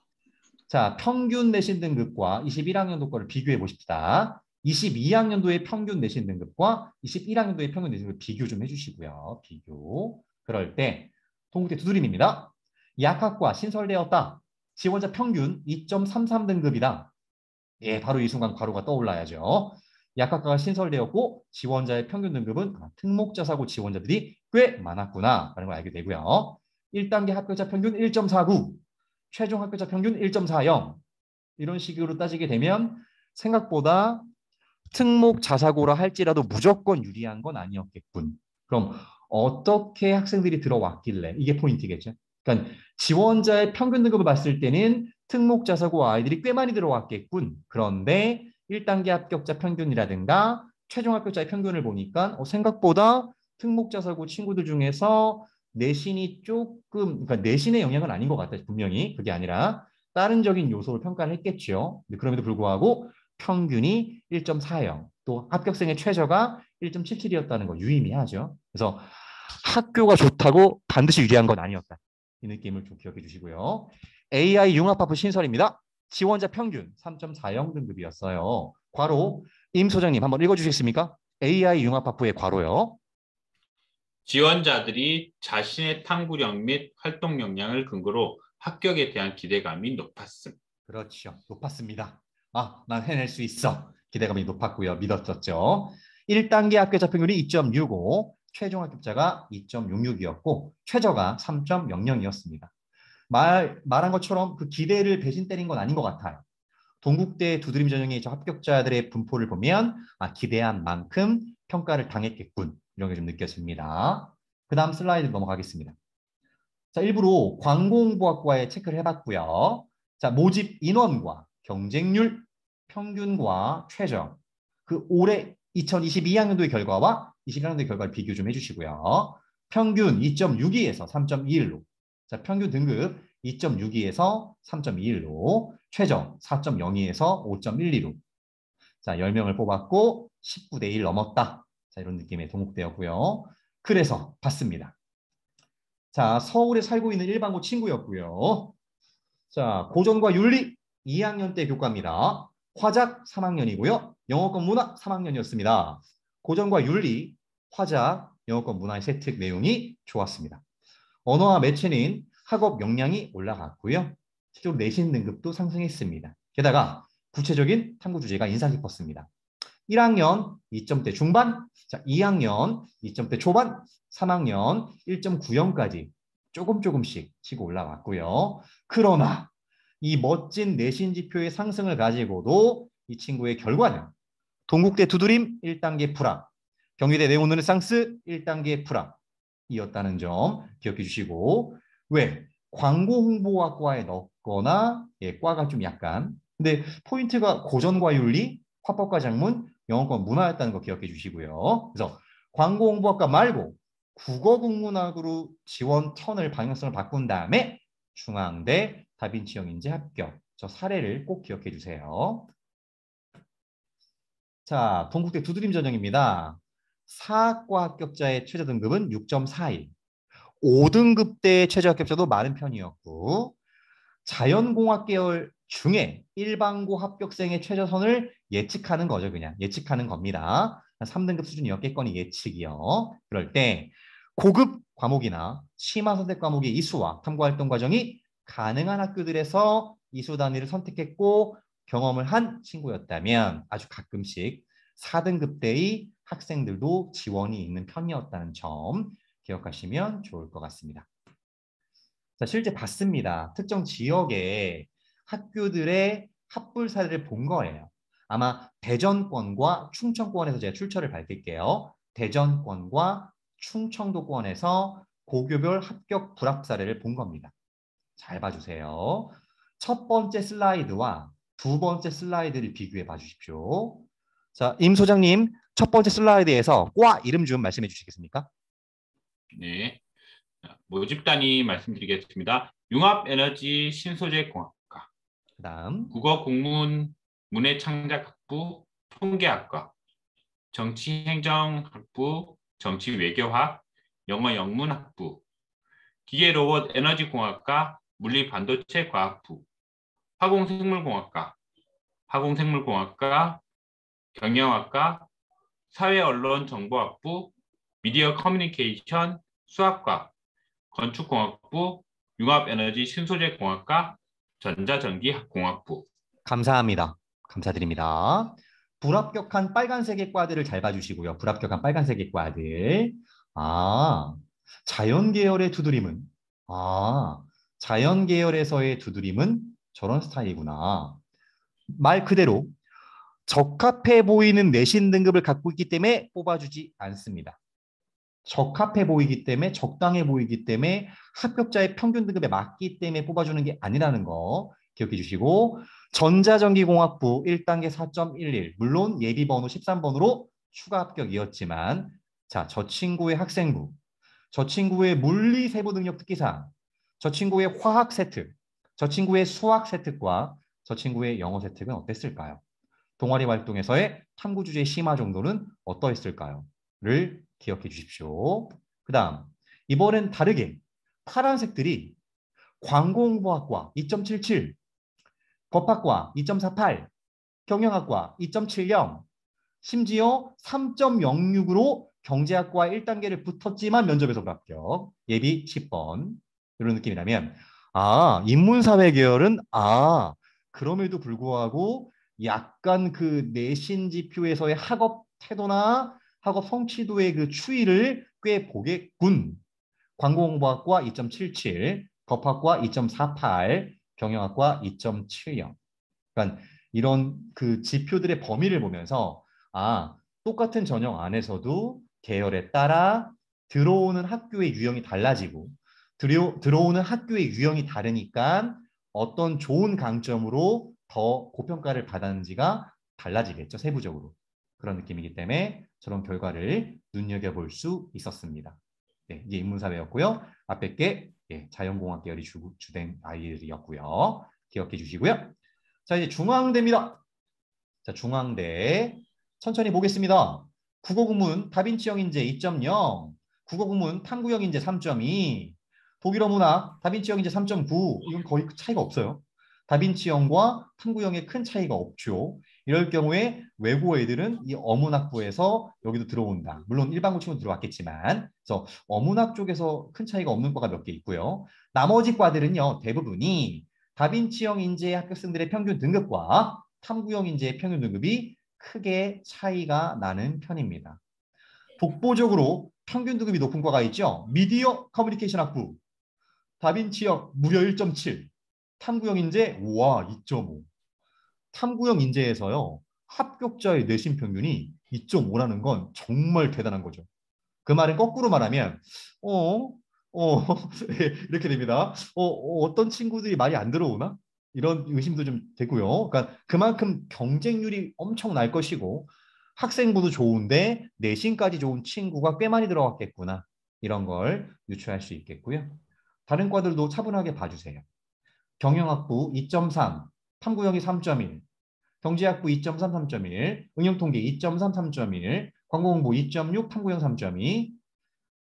자, 평균 내신 등급과 21학년도 거를 비교해 보십시다. 22학년도의 평균 내신 등급과 21학년도의 평균 내신 등급 비교 좀 해주시고요. 비교. 그럴 때 동국대 두드림입니다. 약학과 신설되었다. 지원자 평균 2.33 등급이다. 예, 바로 이 순간 괄호가 떠올라야죠. 약학과가 신설되었고 지원자의 평균 등급은 특목자사고 지원자들이 꽤 많았구나 라는 걸 알게 되고요. 1단계 합격자 평균 1.49, 최종 합격자 평균 1.40. 이런 식으로 따지게 되면 생각보다 특목 자사고라 할지라도 무조건 유리한 건 아니었겠군. 그럼 어떻게 학생들이 들어왔길래 이게 포인트겠죠. 그러니까 지원자의 평균 등급을 봤을 때는 특목 자사고 아이들이 꽤 많이 들어왔겠군. 그런데 1단계 합격자 평균이라든가 최종 합격자의 평균을 보니까 생각보다 특목 자사고 친구들 중에서 내신이 조금, 그러니까 내신의 영향은 아닌 것 같아요. 분명히 그게 아니라 다른 적인 요소를 평가를 했겠죠. 그럼에도 불구하고 평균이 1.40, 또 합격생의 최저가 1.77이었다는 거 유의미하죠. 그래서 학교가 좋다고 반드시 유리한 건 아니었다. 이 느낌을 좀 기억해 주시고요. AI 융합학부 신설입니다. 지원자 평균 3.40 등급이었어요. 괄호 임 소장님 한번 읽어주시겠습니까? AI 융합학부의 괄호요. 지원자들이 자신의 탐구력 및 활동 역량을 근거로 합격에 대한 기대감이 높았음. 그렇죠. 높았습니다. 난 해낼 수 있어. 기대감이 높았고요. 믿었었죠. 1단계 합격자 평균이 2.65, 최종 합격자가 2.66이었고 최저가 3.00이었습니다. 말한 것처럼 그 기대를 배신 때린 건 아닌 것 같아요. 동국대 두드림 전형의 합격자들의 분포를 보면 기대한 만큼 평가를 당했겠군. 이런 게 좀 느껴집니다. 그 다음 슬라이드 넘어가겠습니다. 자, 일부러 광공부학과에 체크를 해봤고요. 자, 모집 인원과 경쟁률, 평균과 최저. 그 올해 2022학년도의 결과와 21학년도의 결과를 비교 좀 해주시고요. 평균 2.62에서 3.21로. 자, 평균 등급 2.62에서 3.21로. 최저 4.02에서 5.12로. 자, 10명을 뽑았고 19대 1 넘었다. 자, 이런 느낌의 동국대였고요. 그래서 봤습니다. 자, 서울에 살고 있는 일반고 친구였고요. 자, 고전과 윤리 2학년 때 교과입니다. 화작 3학년이고요. 영어권 문화 3학년이었습니다. 고전과 윤리, 화작, 영어권 문화의 세특 내용이 좋았습니다. 언어와 매체는 학업 역량이 올라갔고요. 실제로 내신 등급도 상승했습니다. 게다가 구체적인 탐구 주제가 인상 깊었습니다. 1학년 2점대 중반, 자, 2학년 2점대 초반, 3학년 1.90까지 조금씩 치고 올라왔고요. 그러나 이 멋진 내신 지표의 상승을 가지고도 이 친구의 결과는 동국대 두드림 1단계 불합, 경희대 네오르네상스 1단계 불합이었다는 점 기억해 주시고, 왜? 광고 홍보학과에 넣거나 과가 좀 약간, 근데 포인트가 고전과 윤리, 화법과 작문, 영어권 문화였다는 거 기억해 주시고요. 그래서 광고 홍보학과 말고 국어 국문학으로 지원 턴을 방향성을 바꾼 다음에 중앙대 다빈치 영인재 합격. 저 사례를 꼭 기억해 주세요. 자, 동국대 두드림 전형입니다. 4학과 합격자의 최저 등급은 6.41. 5등급대 최저 합격자도 많은 편이었고, 자연공학 계열 중에 일반고 합격생의 최저선을 예측하는 거죠. 그냥 예측하는 겁니다. 3등급 수준이었겠거니 예측이요. 그럴 때 고급 과목이나 심화 선택 과목의 이수와 탐구활동 과정이 가능한 학교들에서 이수 단위를 선택했고 경험을 한 친구였다면 아주 가끔씩 4등급대의 학생들도 지원이 있는 편이었다는 점 기억하시면 좋을 것 같습니다. 자, 실제 봤습니다. 특정 지역의 학교들의 합불 사례를 본 거예요. 아마 대전권과 충청권에서 제가 출처를 밝힐게요. 대전권과 충청도권에서 고교별 합격 불합 사례를 본 겁니다. 잘 봐주세요. 첫 번째 슬라이드와 두 번째 슬라이드를 비교해 봐주십시오. 자, 임 소장님, 첫 번째 슬라이드에서 과 이름 좀 말씀해 주시겠습니까? 네. 모집단위 말씀드리겠습니다. 융합에너지 신소재공학과, 그다음 국어국문 문해창작학부 통계학과, 정치행정학부 정치외교학, 영어영문학부, 기계로봇 에너지공학과 물리반도체과학부, 화공생물공학과, 화공생물공학과, 경영학과, 사회언론정보학부, 미디어 커뮤니케이션 수학과, 건축공학부, 융합에너지 신소재공학과, 전자전기공학부. 감사합니다. 감사드립니다. 불합격한 빨간색의 과들을 잘 봐주시고요. 불합격한 빨간색의 과들. 자연 계열의 두드림은 자연 계열에서의 두드림은 저런 스타일이구나. 말 그대로 적합해 보이는 내신 등급을 갖고 있기 때문에 뽑아주지 않습니다. 적합해 보이기 때문에 적당해 보이기 때문에 합격자의 평균 등급에 맞기 때문에 뽑아주는 게 아니라는 거 기억해 주시고 전자전기공학부 1단계 4.11 물론 예비번호 13번으로 추가 합격이었지만 자, 저 친구의 학생부 저 친구의 물리 세부 능력 특기사항 저 친구의 화학 세특 저 친구의 수학 세특과 저 친구의 영어 세특은 어땠을까요? 동아리 활동에서의 탐구 주제 심화 정도는 어떠했을까요? 를 기억해 주십시오. 그 다음 이번엔 다르게 파란색들이 광공보학과 2.77, 법학과 2.48, 경영학과 2.70, 심지어 3.06으로 경제학과 1단계를 붙었지만 면접에서 합격, 예비 10번 이런 느낌이라면 인문사회 계열은 그럼에도 불구하고 약간 그 내신 지표에서의 학업 태도나 학업 성취도의 그 추이를 꽤 보겠군. 광고공부학과 2.77, 법학과 2.48, 경영학과 2.70. 그러니까 이런 그 지표들의 범위를 보면서 똑같은 전형 안에서도 계열에 따라 들어오는 학교의 유형이 달라지고 들어오는 학교의 유형이 다르니까 어떤 좋은 강점으로 더 고평가를 받았는지가 달라지겠죠. 세부적으로. 그런 느낌이기 때문에 저런 결과를 눈여겨볼 수 있었습니다. 네, 이게 인문사회였고요. 앞에 게 자연공학 계열이 주된 아이들이었고요. 기억해 주시고요. 자, 이제 중앙대입니다. 자, 중앙대 천천히 보겠습니다. 국어국문 다빈치형 인재 2.0, 국어국문 탐구형 인재 3.2, 독일어 문학 다빈치형 인재 3.9. 이건 거의 차이가 없어요. 다빈치형과 탐구형에 큰 차이가 없죠. 이럴 경우에 외국어 애들은 이 어문학부에서 여기도 들어온다. 물론 일반고 친구 들어왔겠지만, 그래서 어문학 쪽에서 큰 차이가 없는 과가 몇 개 있고요. 나머지 과들은요, 대부분이 다빈치형 인재 합격생들의 평균 등급과 탐구형 인재의 평균 등급이 크게 차이가 나는 편입니다. 독보적으로 평균 등급이 높은 과가 있죠. 미디어 커뮤니케이션 학부, 다빈치형 무려 1.7, 탐구형 인재 2.5. 탐구형 인재에서요. 합격자의 내신 평균이 2.5라는 건 정말 대단한 거죠. 그 말은 거꾸로 말하면 이렇게 됩니다. 어떤 친구들이 많이 안 들어오나? 이런 의심도 좀 되고요. 그러니까 그만큼 경쟁률이 엄청 날 것이고 학생부도 좋은데 내신까지 좋은 친구가 꽤 많이 들어왔겠구나. 이런 걸 유추할 수 있겠고요. 다른 과들도 차분하게 봐주세요. 경영학부 2.3, 탐구형이 3.1, 경제학부 2.3, 3.1, 응용통계 2.3, 3.1, 광고공부 2.6, 탐구형 3.2,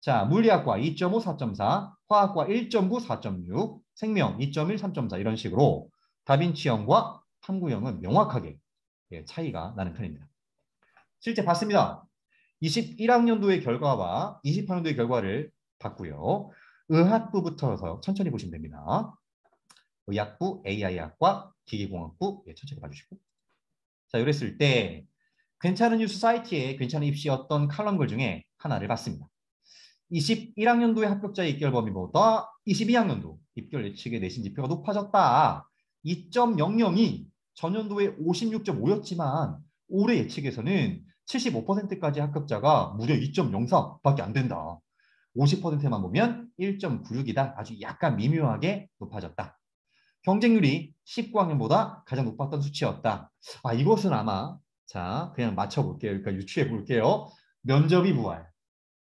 자, 물리학과 2.5, 4.4, 화학과 1.9, 4.6, 생명 2.1, 3.4 이런 식으로 다빈치형과 탐구형은 명확하게 차이가 나는 편입니다. 실제 봤습니다. 21학년도의 결과와 20학년도의 결과를 봤고요. 의학부부터 천천히 보시면 됩니다. 의학부, AI학과, 기계공학부 천천히 봐주시고 자, 이랬을 때 괜찮은 뉴스 사이트에 괜찮은 입시였던 칼럼글 중에 하나를 봤습니다. 21학년도의 합격자의 입결 범위보다 22학년도 입결 예측의 내신 지표가 높아졌다. 2.00이 전년도에 56.5였지만 올해 예측에서는 75%까지 합격자가 무려 2.04밖에 안 된다. 50%만 보면 1.96이다. 아주 약간 미묘하게 높아졌다. 경쟁률이 19학년보다 가장 높았던 수치였다. 이것은 아마 자 그냥 맞춰볼게요. 그러니까 유추해 볼게요. 면접이 부활.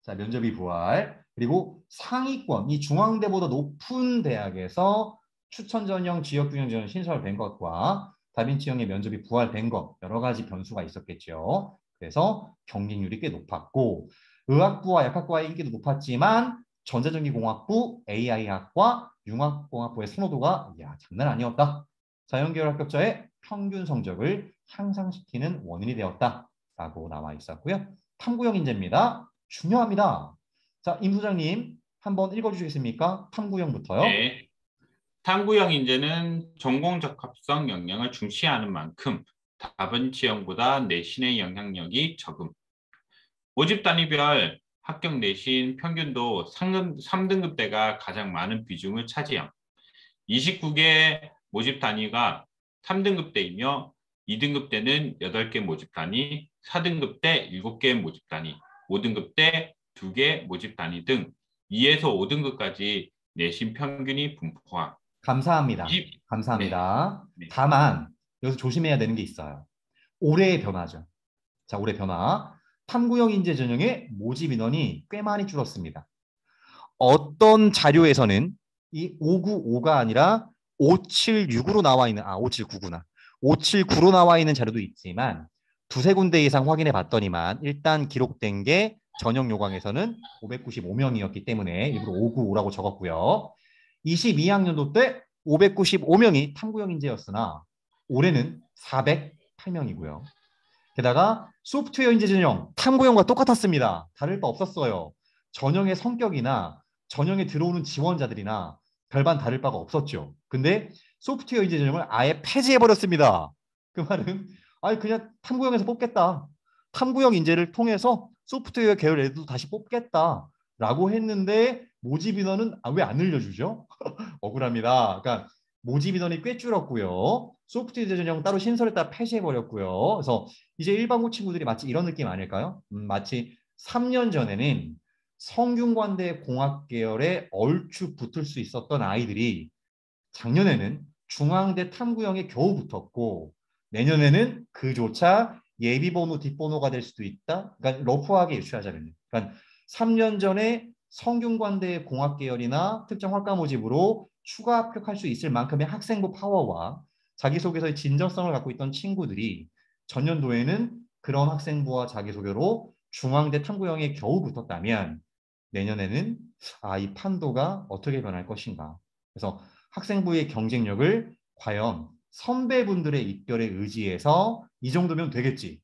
자, 면접이 부활. 그리고 상위권, 이 중앙대보다 높은 대학에서 추천 전형, 지역 균형 전형 신설된 것과 다빈치형의 면접이 부활된 것 여러 가지 변수가 있었겠죠. 그래서 경쟁률이 꽤 높았고 의학부와 약학과의 인기도 높았지만 전자전기공학부, AI학과, 융합공학부의 선호도가 장난 아니었다. 자연계열 합격자의 평균 성적을 향상시키는 원인이 되었다라고 나와 있었고요. 탐구형 인재입니다. 중요합니다. 자, 임 소장님 한번 읽어주시겠습니까? 탐구형부터요. 네. 탐구형 인재는 전공 적합성 역량을 중시하는 만큼 다분치형보다 내신의 영향력이 적음. 모집 단위별 합격 내신 평균도 3등급대가 가장 많은 비중을 차지함. 29개 모집 단위가 3등급 때이며 2등급 때는 8개 모집 단위, 4등급 때 7개 모집 단위, 5등급 때 2개 모집 단위 등 2에서 5등급까지 내신 평균이 분포함. 감사합니다. 20, 네, 감사합니다. 네. 다만 여기서 조심해야 되는 게 있어요. 올해의 변화죠. 자, 올해 변화. 탐구형 인재 전형의 모집 인원이 꽤 많이 줄었습니다. 어떤 자료에서는 이 595가 아니라 576으로 나와 있는 579구나. 579로 나와 있는 자료도 있지만 두세 군데 이상 확인해 봤더니만 일단 기록된 게 전형 요강에서는 595명이었기 때문에 일부러 595라고 적었고요. 22학년도 때 595명이 탐구형 인재였으나 올해는 408명이고요. 게다가 소프트웨어 인재 전형 탐구형과 똑같았습니다. 다를 바 없었어요. 전형의 성격이나 전형에 들어오는 지원자들이나 별반 다를 바가 없었죠. 근데 소프트웨어 인재 전형을 아예 폐지해버렸습니다. 그 말은 그냥 탐구형에서 뽑겠다. 탐구형 인재를 통해서 소프트웨어 계열 애들도 다시 뽑겠다라고 했는데 모집 인원은 왜 안 늘려주죠? 억울합니다. 그러니까 모집 인원이 꽤 줄었고요. 소프트웨어 전형 따로 신설했다 폐지해버렸고요. 그래서 이제 일반고 친구들이 마치 이런 느낌 아닐까요? 마치 3년 전에는 성균관대 공학 계열에 얼추 붙을 수 있었던 아이들이 작년에는 중앙대 탐구형에 겨우 붙었고 내년에는 그조차 예비번호 뒷번호가 될 수도 있다. 그러니까 러프하게 유추하자면요. 그러니까 3년 전에 성균관대 공학 계열이나 특정 학과 모집으로 추가 합격할 수 있을 만큼의 학생부 파워와 자기소개서의 진정성을 갖고 있던 친구들이 전년도에는 그런 학생부와 자기소개로 중앙대 탐구형에 겨우 붙었다면 내년에는 이 판도가 어떻게 변할 것인가. 그래서 학생부의 경쟁력을 과연 선배분들의 입결에 의지해서 이 정도면 되겠지.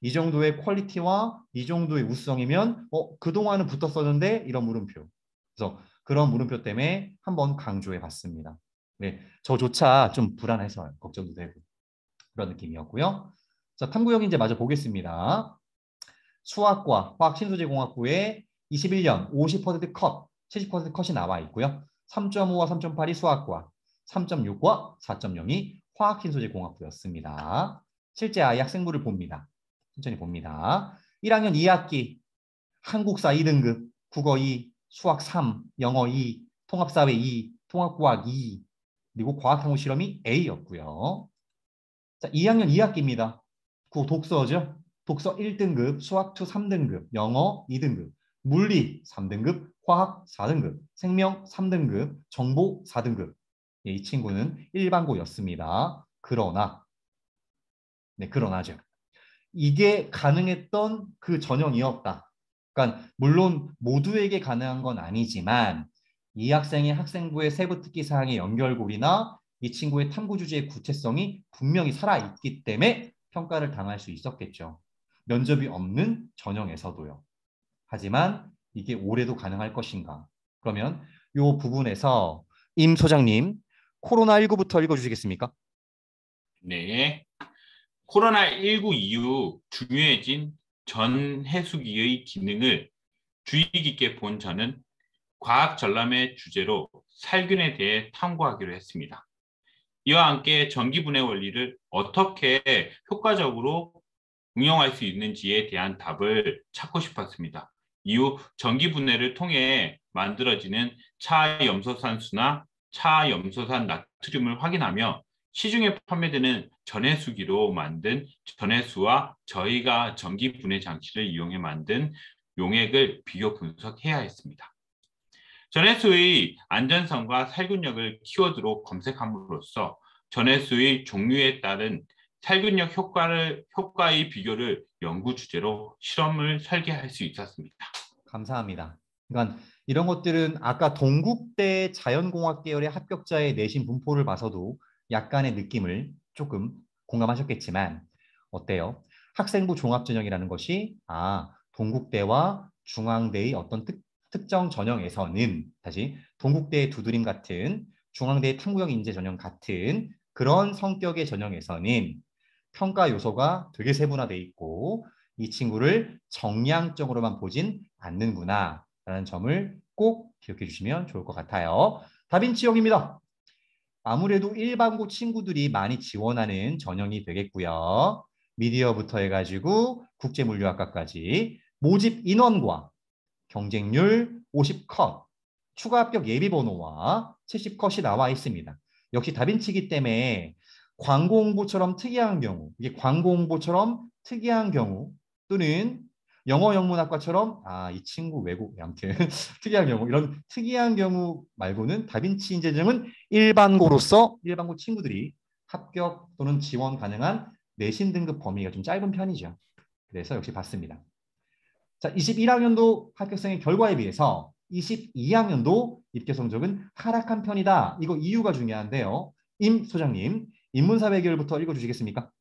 이 정도의 퀄리티와 이 정도의 우수성이면 그동안은 붙었었는데 이런 물음표. 그래서 그런 물음표 때문에 한번 강조해 봤습니다. 네, 저조차 좀 불안해서 걱정도 되고 그런 느낌이었고요. 자, 탐구형 인재 마저 보겠습니다. 수학과 화학신소재공학부에 21년 50% 컷, 70% 컷이 나와 있고요. 3.5와 3.8이 수학과, 3.6과 4.0이 화학신소재공학부였습니다. 실제 아이 학생부를 봅니다. 천천히 봅니다. 1학년 2학기 한국사 2등급, 국어 2, 수학 3, 영어 2, 통합사회 2, 통합과학 2, 그리고 과학탐구 실험이 A였고요. 자, 2학년 2학기입니다. 독서죠. 독서 1등급, 수학2 3등급, 영어 2등급, 물리 3등급, 화학 4등급, 생명 3등급, 정보 4등급. 이 친구는 일반고였습니다. 그러나죠. 이게 가능했던 그 전형이었다. 그러니까 물론 모두에게 가능한 건 아니지만 이 학생의 학생부의 세부 특기 사항의 연결고리나 이 친구의 탐구 주제의 구체성이 분명히 살아있기 때문에 평가를 당할 수 있었겠죠. 면접이 없는 전형에서도요. 하지만 이게 올해도 가능할 것인가? 그러면 이 부분에서 임 소장님 코로나19부터 읽어주시겠습니까? 네. 코로나19 이후 중요해진 전해수기의 기능을 주의 깊게 본 저는 과학 전람의 주제로 살균에 대해 탐구하기로 했습니다. 이와 함께 전기분해 원리를 어떻게 효과적으로 응용할 수 있는지에 대한 답을 찾고 싶었습니다. 이후 전기분해를 통해 만들어지는 차염소산수나 차염소산 나트륨을 확인하며 시중에 판매되는 전해수기로 만든 전해수와 저희가 전기분해 장치를 이용해 만든 용액을 비교 분석해야 했습니다. 전해수의 안전성과 살균력을 키워드로 검색함으로써 전해수의 종류에 따른 살균력 효과의 비교를 연구 주제로 실험을 설계할 수 있었습니다. 감사합니다. 그러니까 이런 것들은 아까 동국대 자연공학 계열의 합격자의 내신 분포를 봐서도 약간의 느낌을 조금 공감하셨겠지만 어때요? 학생부 종합전형이라는 것이 동국대와 중앙대의 어떤 특정 전형에서는 다시 동국대의 두드림 같은 중앙대의 탐구형 인재 전형 같은 그런 성격의 전형에서는 평가 요소가 되게 세분화돼 있고 이 친구를 정량적으로만 보진 않는구나 라는 점을 꼭 기억해 주시면 좋을 것 같아요. 다빈치형입니다. 아무래도 일반고 친구들이 많이 지원하는 전형이 되겠고요. 미디어부터 해가지고 국제물류학과까지 모집 인원과 경쟁률 50컷, 추가 합격 예비번호와 70컷이 나와 있습니다. 역시 다빈치기 때문에 광고 홍보처럼 특이한 경우, 이게 광고 홍보처럼 특이한 경우 또는 영어 영문학과처럼 이 친구 외국 아무튼 특이한 경우 이런 특이한 경우 말고는 다빈치 인재증은 일반고로서 일반고 친구들이 합격 또는 지원 가능한 내신 등급 범위가 좀 짧은 편이죠. 그래서 역시 받습니다. 자, 21학년도 합격생의 결과에 비해서 22학년도 입교 성적은 하락한 편이다. 이거 이유가 중요한데요. 임 소장님, 인문사회계열부터 읽어주시겠습니까?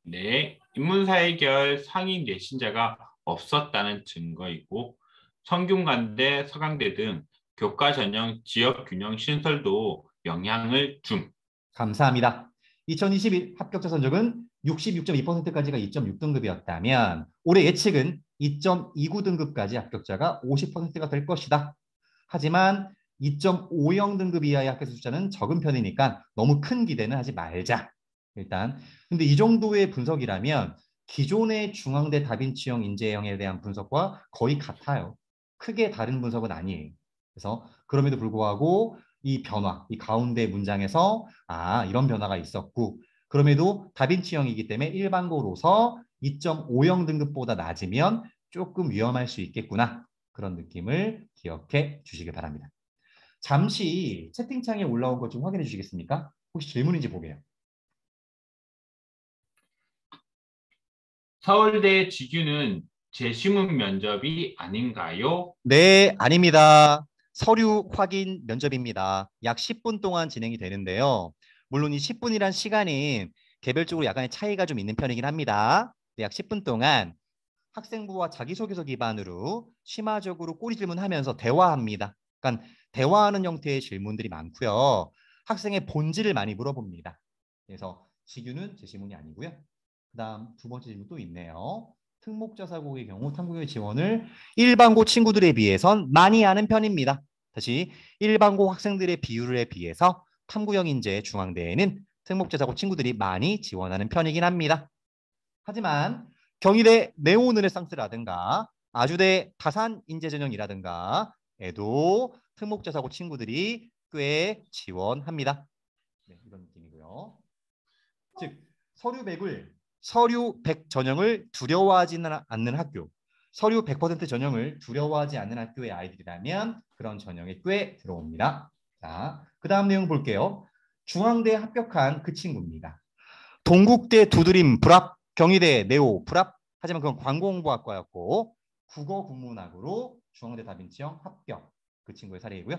네, 인문사회계열 상위 내신자가 없었다는 증거이고 성균관대, 서강대 등 교과 전형 지역 균형 신설도 영향을 줌. 감사합니다. 2021 합격자 성적은 66.2%까지가 2.6등급이었다면 올해 예측은 2.29등급까지 합격자가 50%가 될 것이다. 하지만 2.50 등급 이하의 합격자 숫자는 적은 편이니까 너무 큰 기대는 하지 말자. 일단 근데 이 정도의 분석이라면 기존의 중앙대 다빈치형 인재형에 대한 분석과 거의 같아요. 크게 다른 분석은 아니에요. 그래서 그럼에도 불구하고 이 변화, 이 가운데 문장에서 이런 변화가 있었고 그럼에도 다빈치형이기 때문에 일반고로서 2.50 등급보다 낮으면 조금 위험할 수 있겠구나. 그런 느낌을 기억해 주시기 바랍니다. 잠시 채팅창에 올라온 것 좀 확인해 주시겠습니까? 혹시 질문인지 보게요. 서울대 지규는 재시문 면접이 아닌가요? 네, 아닙니다. 서류 확인 면접입니다. 약 10분 동안 진행이 되는데요. 물론 이 10분이란 시간은 개별적으로 약간의 차이가 좀 있는 편이긴 합니다. 약 10분 동안 학생부와 자기소개서 기반으로 심화적으로 꼬리 질문하면서 대화합니다. 그러니까 대화하는 형태의 질문들이 많고요. 학생의 본질을 많이 물어봅니다. 그래서 시규는 제시문이 아니고요. 그다음 두 번째 질문 또 있네요. 특목자 사고의 경우 탐구교육 지원을 일반고 친구들에 비해선 많이 하는 편입니다. 다시 일반고 학생들의 비율에 비해서 탐구형 인재 중앙대에는 특목자 사고 친구들이 많이 지원하는 편이긴 합니다. 하지만 경희대 네오르네상스라든가 아주대 다산인재전형이라든가 에도 특목자 사고 친구들이 꽤 지원합니다. 네, 이런 느낌이고요. 즉 서류 100 전형을 두려워하지는 않는 학교, 서류 100% 전형을 두려워하지 않는 학교의 아이들이라면 그런 전형에 꽤 들어옵니다. 자, 그 다음 내용 볼게요. 중앙대에 합격한 그 친구입니다. 동국대 두드림 불합, 경희대 네오 불합. 하지만 그건 광고홍보학과였고 국어 국문학으로 중앙대 다빈치형 합격. 그 친구의 사례이고요.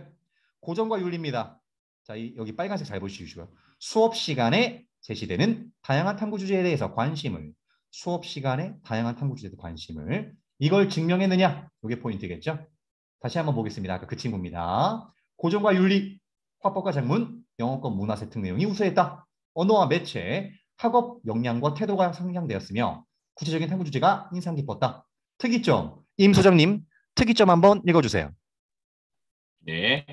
고전과 윤리입니다. 자, 여기 빨간색 잘 보시고요. 수업 시간에 제시되는 다양한 탐구 주제에 대해서 관심을, 수업 시간에 다양한 탐구 주제에 관심을 이걸 증명했느냐? 이게 포인트겠죠. 다시 한번 보겠습니다. 아까 그 친구입니다. 고전과 윤리, 화법과 작문, 영어권 문화 세특 내용이 우수했다. 언어와 매체, 학업 역량과 태도가 상향되었으며 구체적인 탐구 주제가 인상 깊었다. 특이점, 임 소장님, 특이점 한번 읽어주세요. 네.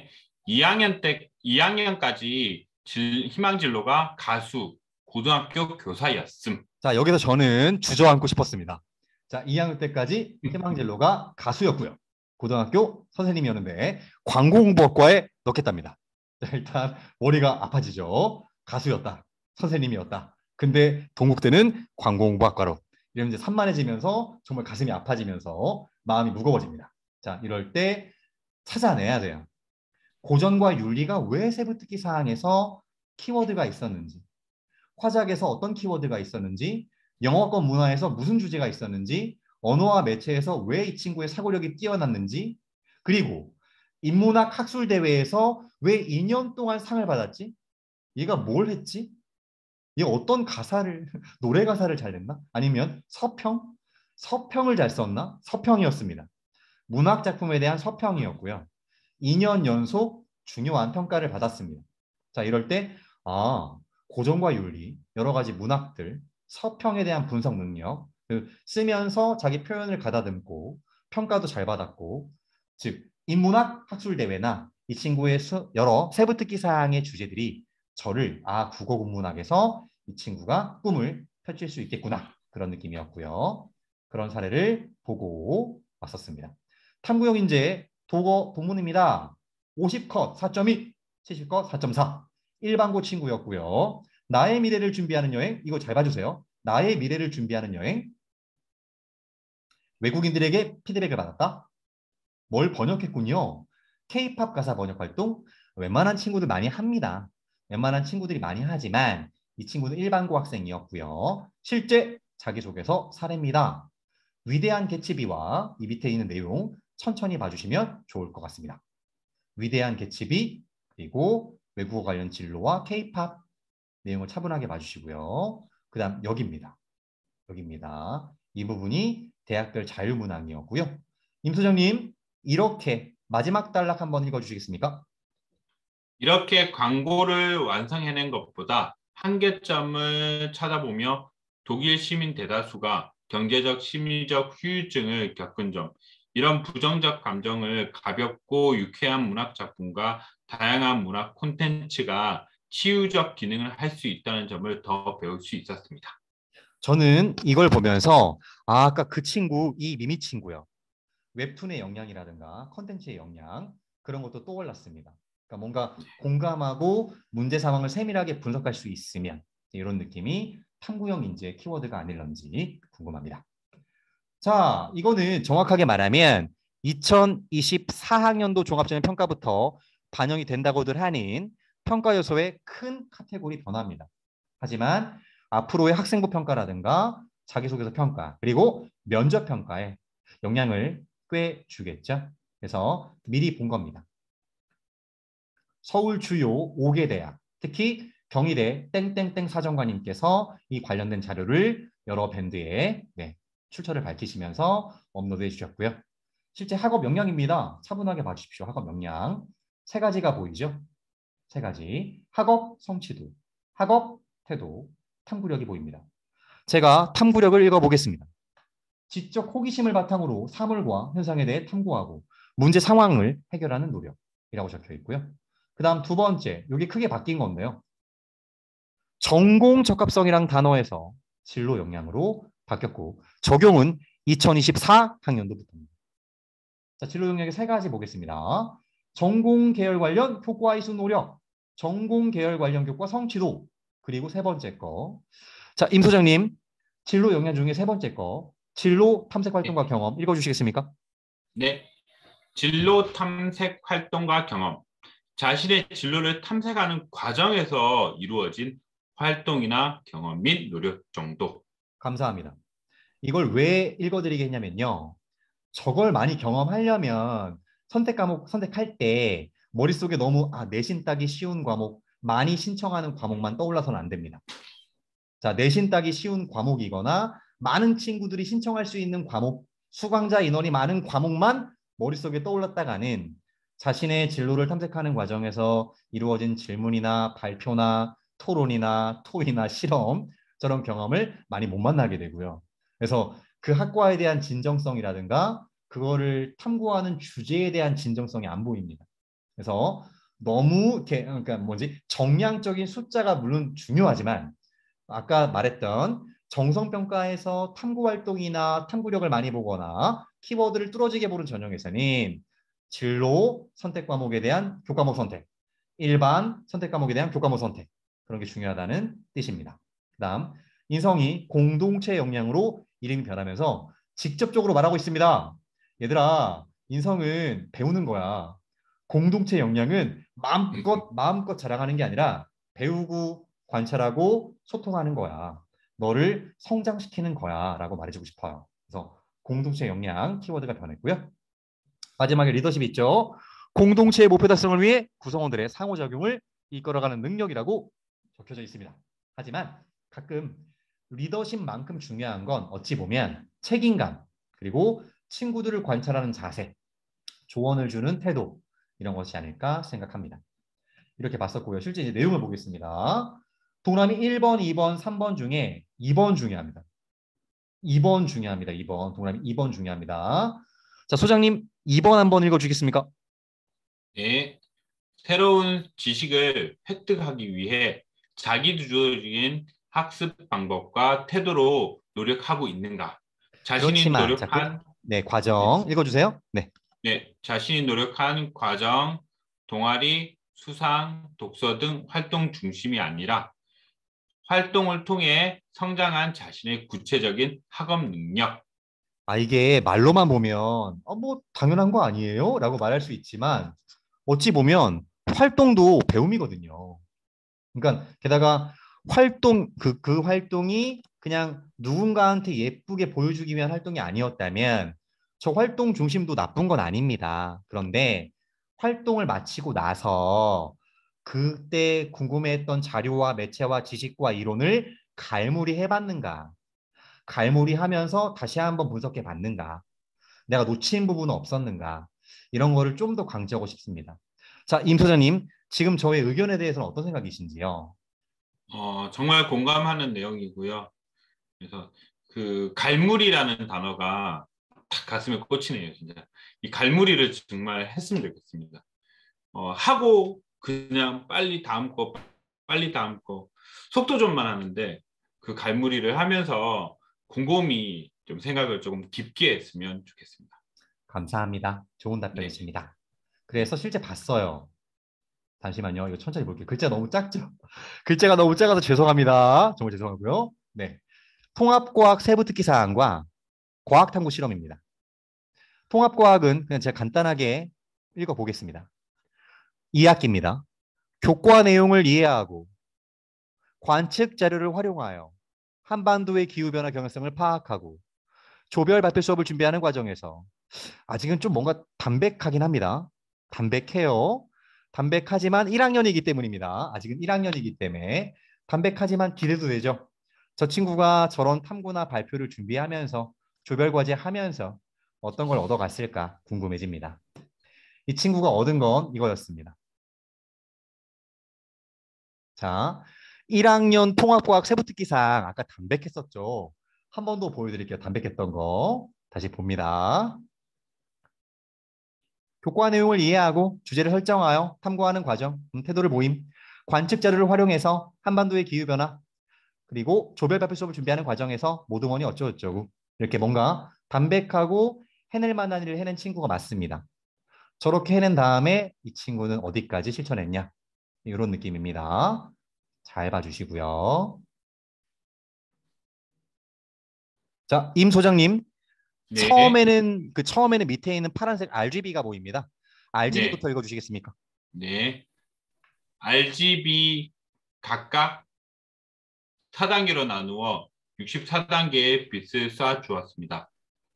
2학년까지 희망 진로가 가수, 고등학교 교사였음. 자, 여기서 저는 주저앉고 싶었습니다. 자, 2학년 때까지 희망 진로가 가수였고요. 고등학교 선생님이었는데 광고홍보학과에 넣겠답니다. 자, 일단 머리가 아파지죠. 가수였다. 선생님이었다. 근데 동국대는 광고홍보학과로. 이러면 이제 산만해지면서 정말 가슴이 아파지면서 마음이 무거워집니다. 자, 이럴 때 찾아내야 돼요. 고전과 윤리가 왜 세부특기 사항에서 키워드가 있었는지, 화작에서 어떤 키워드가 있었는지, 영어권 문화에서 무슨 주제가 있었는지, 언어와 매체에서 왜 이 친구의 사고력이 뛰어났는지, 그리고 인문학 학술대회에서 왜 2년 동안 상을 받았지? 얘가 뭘 했지? 얘가 어떤 가사를, 노래 가사를 잘 냈나? 아니면 서평? 서평을 잘 썼나? 서평이었습니다. 문학 작품에 대한 서평이었고요. 2년 연속 중요한 평가를 받았습니다. 자, 이럴 때 고전과 윤리, 여러 가지 문학들, 서평에 대한 분석 능력, 쓰면서 자기 표현을 가다듬고 평가도 잘 받았고, 즉 인문학 학술대회나 이 친구의 여러 세부특기 사항의 주제들이 저를 국어 국문학에서 이 친구가 꿈을 펼칠 수 있겠구나 그런 느낌이었고요. 그런 사례를 보고 왔었습니다. 탐구형 인재 독어 동문입니다. 50컷 4.2, 70컷 4.4 일반고 친구였고요. 나의 미래를 준비하는 여행 이거 잘 봐주세요. 나의 미래를 준비하는 여행 외국인들에게 피드백을 받았다. 뭘 번역했군요. K-팝 가사 번역 활동 웬만한 친구들 많이 합니다. 웬만한 친구들이 많이 하지만 이 친구는 일반고 학생이었고요. 실제 자기소개서 사례입니다. 위대한 개츠비와 이 밑에 있는 내용 천천히 봐주시면 좋을 것 같습니다. 위대한 개츠비 그리고 외국어 관련 진로와 K-팝 내용을 차분하게 봐주시고요. 그 다음 여기입니다. 여기입니다. 이 부분이 대학별 자유문항이었고요. 임 소장님 이렇게 마지막 단락 한번 읽어주시겠습니까? 이렇게 광고를 완성해낸 것보다 한계점을 찾아보며 독일 시민 대다수가 경제적, 심리적 후유증을 겪은 점, 이런 부정적 감정을 가볍고 유쾌한 문학 작품과 다양한 문학 콘텐츠가 치유적 기능을 할 수 있다는 점을 더 배울 수 있었습니다. 저는 이걸 보면서 아까 그 친구, 이 미미 친구요. 웹툰의 영향이라든가 컨텐츠의 영향 그런 것도 떠올랐습니다. 그러니까 뭔가 공감하고 문제 상황을 세밀하게 분석할 수 있으면 이런 느낌이 탐구형 인재의 키워드가 아닐런지 궁금합니다. 자, 이거는 정확하게 말하면 2024학년도 종합전형 평가부터 반영이 된다고들 하는 평가 요소의 큰 카테고리 변화입니다. 하지만 앞으로의 학생부 평가라든가 자기소개서 평가 그리고 면접 평가에 영향을 꽤 주겠죠. 그래서 미리 본 겁니다. 서울 주요 5개 대학, 특히 경희대 땡땡땡 사정관님께서 이 관련된 자료를 여러 밴드에 출처를 밝히시면서 업로드해 주셨고요. 실제 학업 역량입니다. 차분하게 봐주십시오. 학업 역량. 세 가지가 보이죠? 세 가지. 학업 성취도, 학업 태도, 탐구력이 보입니다. 제가 탐구력을 읽어보겠습니다. 지적 호기심을 바탕으로 사물과 현상에 대해 탐구하고 문제 상황을 해결하는 노력이라고 적혀 있고요. 그 다음 두 번째, 여기 크게 바뀐 건데요. 전공 적합성이랑 단어에서 진로 역량으로 바뀌었고 적용은 2024학년도부터입니다. 자, 진로 역량의 세 가지 보겠습니다. 전공 계열 관련 교과 이수 노력, 전공 계열 관련 교과 성취도, 그리고 세 번째 거. 자, 임 소장님, 진로 역량 중에 세 번째 거, 진로 탐색 활동과 경험 읽어주시겠습니까? 네, 진로 탐색 활동과 경험. 자신의 진로를 탐색하는 과정에서 이루어진 활동이나 경험 및 노력 정도. 감사합니다. 이걸 왜 읽어드리겠냐면요. 저걸 많이 경험하려면 선택 과목 선택할 때 머릿속에 너무 내신 따기 쉬운 과목, 많이 신청하는 과목만 떠올라서는 안 됩니다. 자, 내신 따기 쉬운 과목이거나 많은 친구들이 신청할 수 있는 과목, 수강자 인원이 많은 과목만 머릿속에 떠올랐다가는 자신의 진로를 탐색하는 과정에서 이루어진 질문이나 발표나 토론이나 토의나 실험 저런 경험을 많이 못 만나게 되고요. 그래서 그 학과에 대한 진정성이라든가 그거를 탐구하는 주제에 대한 진정성이 안 보입니다. 그래서 너무 그러니까 정량적인 숫자가 물론 중요하지만 아까 말했던 정성평가에서 탐구활동이나 탐구력을 많이 보거나 키워드를 뚫어지게 보는 전형에서는 진로 선택 과목에 대한 교과목 선택, 일반 선택 과목에 대한 교과목 선택 그런 게 중요하다는 뜻입니다. 그 다음 인성이 공동체 역량으로 이름이 변하면서 직접적으로 말하고 있습니다. 얘들아, 인성은 배우는 거야. 공동체 역량은 마음껏 자랑하는 게 아니라 배우고 관찰하고 소통하는 거야. 너를 성장시키는 거야 라고 말해주고 싶어요. 그래서 공동체 역량 키워드가 변했고요. 마지막에 리더십 있죠. 공동체의 목표 달성을 위해 구성원들의 상호작용을 이끌어가는 능력이라고 적혀져 있습니다. 하지만 가끔 리더십만큼 중요한 건 어찌 보면 책임감 그리고 친구들을 관찰하는 자세, 조언을 주는 태도 이런 것이 아닐까 생각합니다. 이렇게 봤었고요. 실제 이제 내용을 보겠습니다. 동그라미 1번, 2번, 3번 중에 2번 중요합니다. 2번 중요합니다. 2번. 동그라미 2번 중요합니다. 자, 소장님 2번 한번 읽어주겠습니까? 네. 새로운 지식을 획득하기 위해 자기주도적인 학습 방법과 태도로 노력하고 있는가? 자신이 그렇지만 자, 노력한, 네, 네, 과정 읽어주세요. 네. 네, 자신이 노력한 과정, 동아리, 수상, 독서 등 활동 중심이 아니라 활동을 통해 성장한 자신의 구체적인 학업 능력. 아, 이게 말로만 보면 뭐 당연한 거 아니에요? 라고 말할 수 있지만 어찌 보면 활동도 배움이거든요. 그러니까 게다가 그 활동이 그냥 누군가한테 예쁘게 보여주기 위한 활동이 아니었다면 저 활동 중심도 나쁜 건 아닙니다. 그런데 활동을 마치고 나서 그때 궁금해했던 자료와 매체와 지식과 이론을 갈무리 해봤는가? 갈무리 하면서 다시 한번 분석해 봤는가? 내가 놓친 부분은 없었는가? 이런 거를 좀 더 강조하고 싶습니다. 자, 임 소장님, 지금 저의 의견에 대해서는 어떤 생각이신지요? 정말 공감하는 내용이고요. 그래서 그 갈무리라는 단어가 딱 가슴에 꽂히네요, 진짜. 이 갈무리를 정말 했으면 좋겠습니다. 하고 그냥 빨리 다음 거, 빨리 다음 거, 속도 좀만 하는데 그 갈무리를 하면서 곰곰이 좀 생각을 조금 깊게 했으면 좋겠습니다. 감사합니다. 좋은 네, 답변이십니다. 그래서 네. 실제 봤어요. 잠시만요. 이거 천천히 볼게요. 글자 너무 작죠? 글자가 너무 작아서 죄송합니다. 정말 죄송하고요. 네. 통합과학 세부특기 사항과 과학탐구 실험입니다. 통합과학은 그냥 제가 간단하게 읽어보겠습니다. 2학기입니다. 교과 내용을 이해하고 관측 자료를 활용하여 한반도의 기후변화 경향성을 파악하고 조별 발표 수업을 준비하는 과정에서 아직은 좀 뭔가 담백하긴 합니다. 담백해요. 담백하지만 1학년이기 때문입니다. 아직은 1학년이기 때문에 담백하지만 기대도 되죠. 저 친구가 저런 탐구나 발표를 준비하면서 조별과제 하면서 어떤 걸 얻어갔을까 궁금해집니다. 이 친구가 얻은 건 이거였습니다. 자, 1학년 통합과학 세부특기상 아까 담백했었죠. 한 번 더 보여드릴게요. 담백했던 거. 다시 봅니다. 교과 내용을 이해하고 주제를 설정하여 탐구하는 과정, 태도를 모임, 관측 자료를 활용해서 한반도의 기후변화, 그리고 조별 발표 수업을 준비하는 과정에서 모두머니 어쩌고저쩌고 이렇게 뭔가 담백하고 해낼 만한 일을 해낸 친구가 맞습니다. 저렇게 해낸 다음에 이 친구는 어디까지 실천했냐? 이런 느낌입니다. 잘 봐주시고요. 자, 임 소장님, 네, 처음에는 밑에 있는 파란색 RGB가 보입니다. 네, RGB부터 읽어주시겠습니까? 네. RGB 각각 4단계로 나누어 64단계의 빛을 쏴 주었습니다.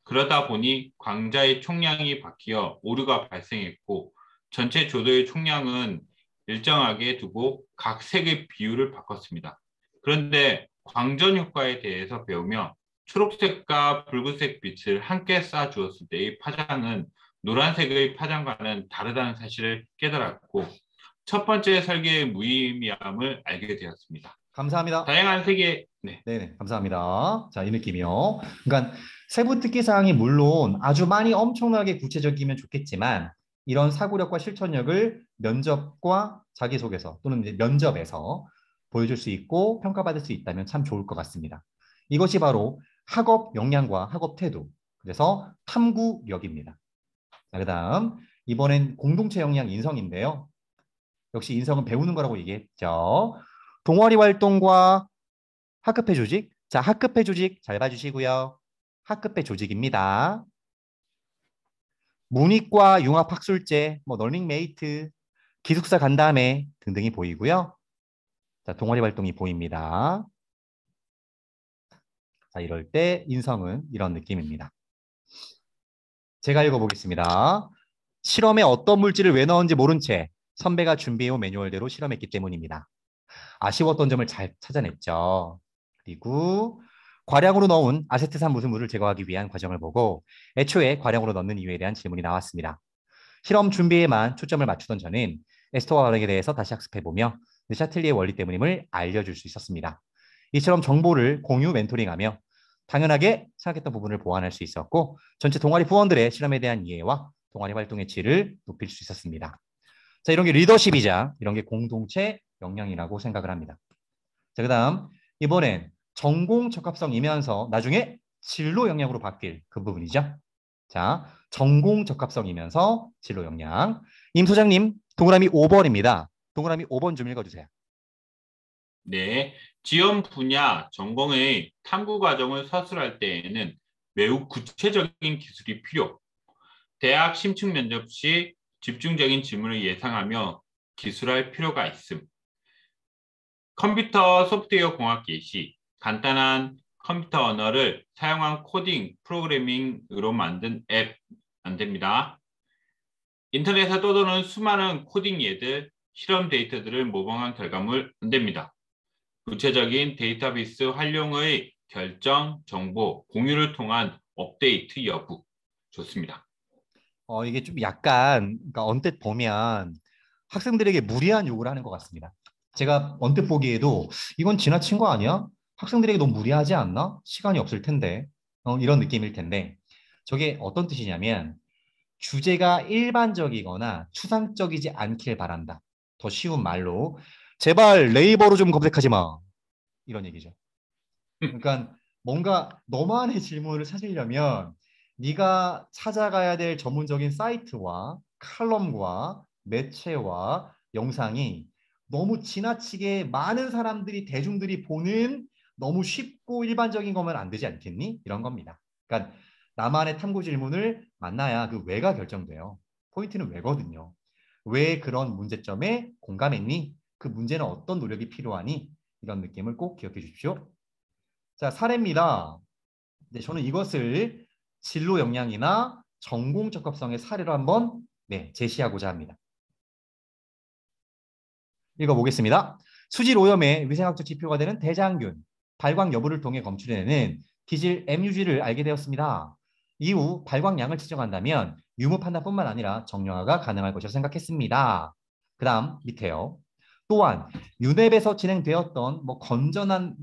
그러다 보니 광자의 총량이 바뀌어 오류가 발생했고 전체 조도의 총량은 일정하게 두고 각 색의 비율을 바꿨습니다. 그런데 광전 효과에 대해서 배우며 초록색과 붉은색 빛을 함께 쏴 주었을 때의 파장은 노란색의 파장과는 다르다는 사실을 깨달았고 첫 번째 설계의 무의미함을 알게 되었습니다. 감사합니다. 다양한 세계, 네, 네네, 감사합니다. 자, 이 느낌이요. 그러니까 세부 특기 사항이 물론 아주 많이 엄청나게 구체적이면 좋겠지만 이런 사고력과 실천력을 면접과 자기소개서 또는 이제 면접에서 보여줄 수 있고 평가받을 수 있다면 참 좋을 것 같습니다. 이것이 바로 학업 역량과 학업 태도, 그래서 탐구력입니다. 자, 그다음 이번엔 공동체 역량 인성인데요. 역시 인성은 배우는 거라고 얘기했죠. 동아리 활동과 학급회 조직. 자, 학급회 조직 잘 봐주시고요. 학급회 조직입니다. 문이과 융합학술제, 뭐 럴닝메이트, 기숙사 간담회 등등이 보이고요. 자, 동아리 활동이 보입니다. 자, 이럴 때 인성은 이런 느낌입니다. 제가 읽어보겠습니다. 실험에 어떤 물질을 왜 넣은지 모른 채 선배가 준비해온 매뉴얼대로 실험했기 때문입니다. 아쉬웠던 점을 잘 찾아냈죠. 그리고 과량으로 넣은 아세트산 무수물을 제거하기 위한 과정을 보고 애초에 과량으로 넣는 이유에 대한 질문이 나왔습니다. 실험 준비에만 초점을 맞추던 저는 에스터와 과량에 대해서 다시 학습해보며 샤틀리의 원리 때문임을 알려줄 수 있었습니다. 이처럼 정보를 공유 멘토링하며 당연하게 생각했던 부분을 보완할 수 있었고 전체 동아리 부원들의 실험에 대한 이해와 동아리 활동의 질을 높일 수 있었습니다. 자, 이런 게 리더십이자 이런 게 공동체 역량이라고 생각을 합니다. 자, 그다음 이번엔 전공 적합성이면서 나중에 진로 역량으로 바뀔 그 부분이죠. 자, 전공 적합성이면서 진로 역량. 임 소장님, 동그라미 5번입니다. 동그라미 5번 좀 읽어주세요. 네, 지원 분야 전공의 탐구 과정을 서술할 때에는 매우 구체적인 기술이 필요. 대학 심층 면접 시 집중적인 질문을 예상하며 기술할 필요가 있음. 컴퓨터 소프트웨어 공학기 시 간단한 컴퓨터 언어를 사용한 코딩, 프로그래밍으로 만든 앱 안 됩니다. 인터넷에 떠도는 수많은 코딩 예들, 실험 데이터들을 모방한 결과물 안 됩니다. 구체적인 데이터베이스 활용의 결정, 정보, 공유를 통한 업데이트 여부. 좋습니다. 이게 좀 약간 그러니까 언뜻 보면 학생들에게 무리한 요구를 하는 것 같습니다. 제가 언뜻 보기에도 이건 지나친 거 아니야? 학생들에게 너무 무리하지 않나? 시간이 없을 텐데. 이런 느낌일 텐데. 저게 어떤 뜻이냐면 주제가 일반적이거나 추상적이지 않길 바란다. 더 쉬운 말로 제발 네이버로 좀 검색하지 마. 이런 얘기죠. 그러니까 뭔가 너만의 질문을 찾으려면 네가 찾아가야 될 전문적인 사이트와 칼럼과 매체와 영상이 너무 지나치게 많은 사람들이 대중들이 보는 너무 쉽고 일반적인 거면 안 되지 않겠니? 이런 겁니다. 그러니까 나만의 탐구 질문을 만나야 그 왜가 결정돼요. 포인트는 왜거든요. 왜 그런 문제점에 공감했니? 그 문제는 어떤 노력이 필요하니? 이런 느낌을 꼭 기억해 주십시오. 자, 사례입니다. 네, 저는 이것을 진로 역량이나 전공 적합성의 사례로 한번 제시하고자 합니다. 읽어보겠습니다. 수질 오염의 위생학적 지표가 되는 대장균, 발광 여부를 통해 검출해내는 기질 MUG를 알게 되었습니다. 이후 발광량을 측정한다면 유무 판단뿐만 아니라 정량화가 가능할 것이라 생각했습니다. 그 다음 밑에요. 또한 유nep에서 진행되었던 건전한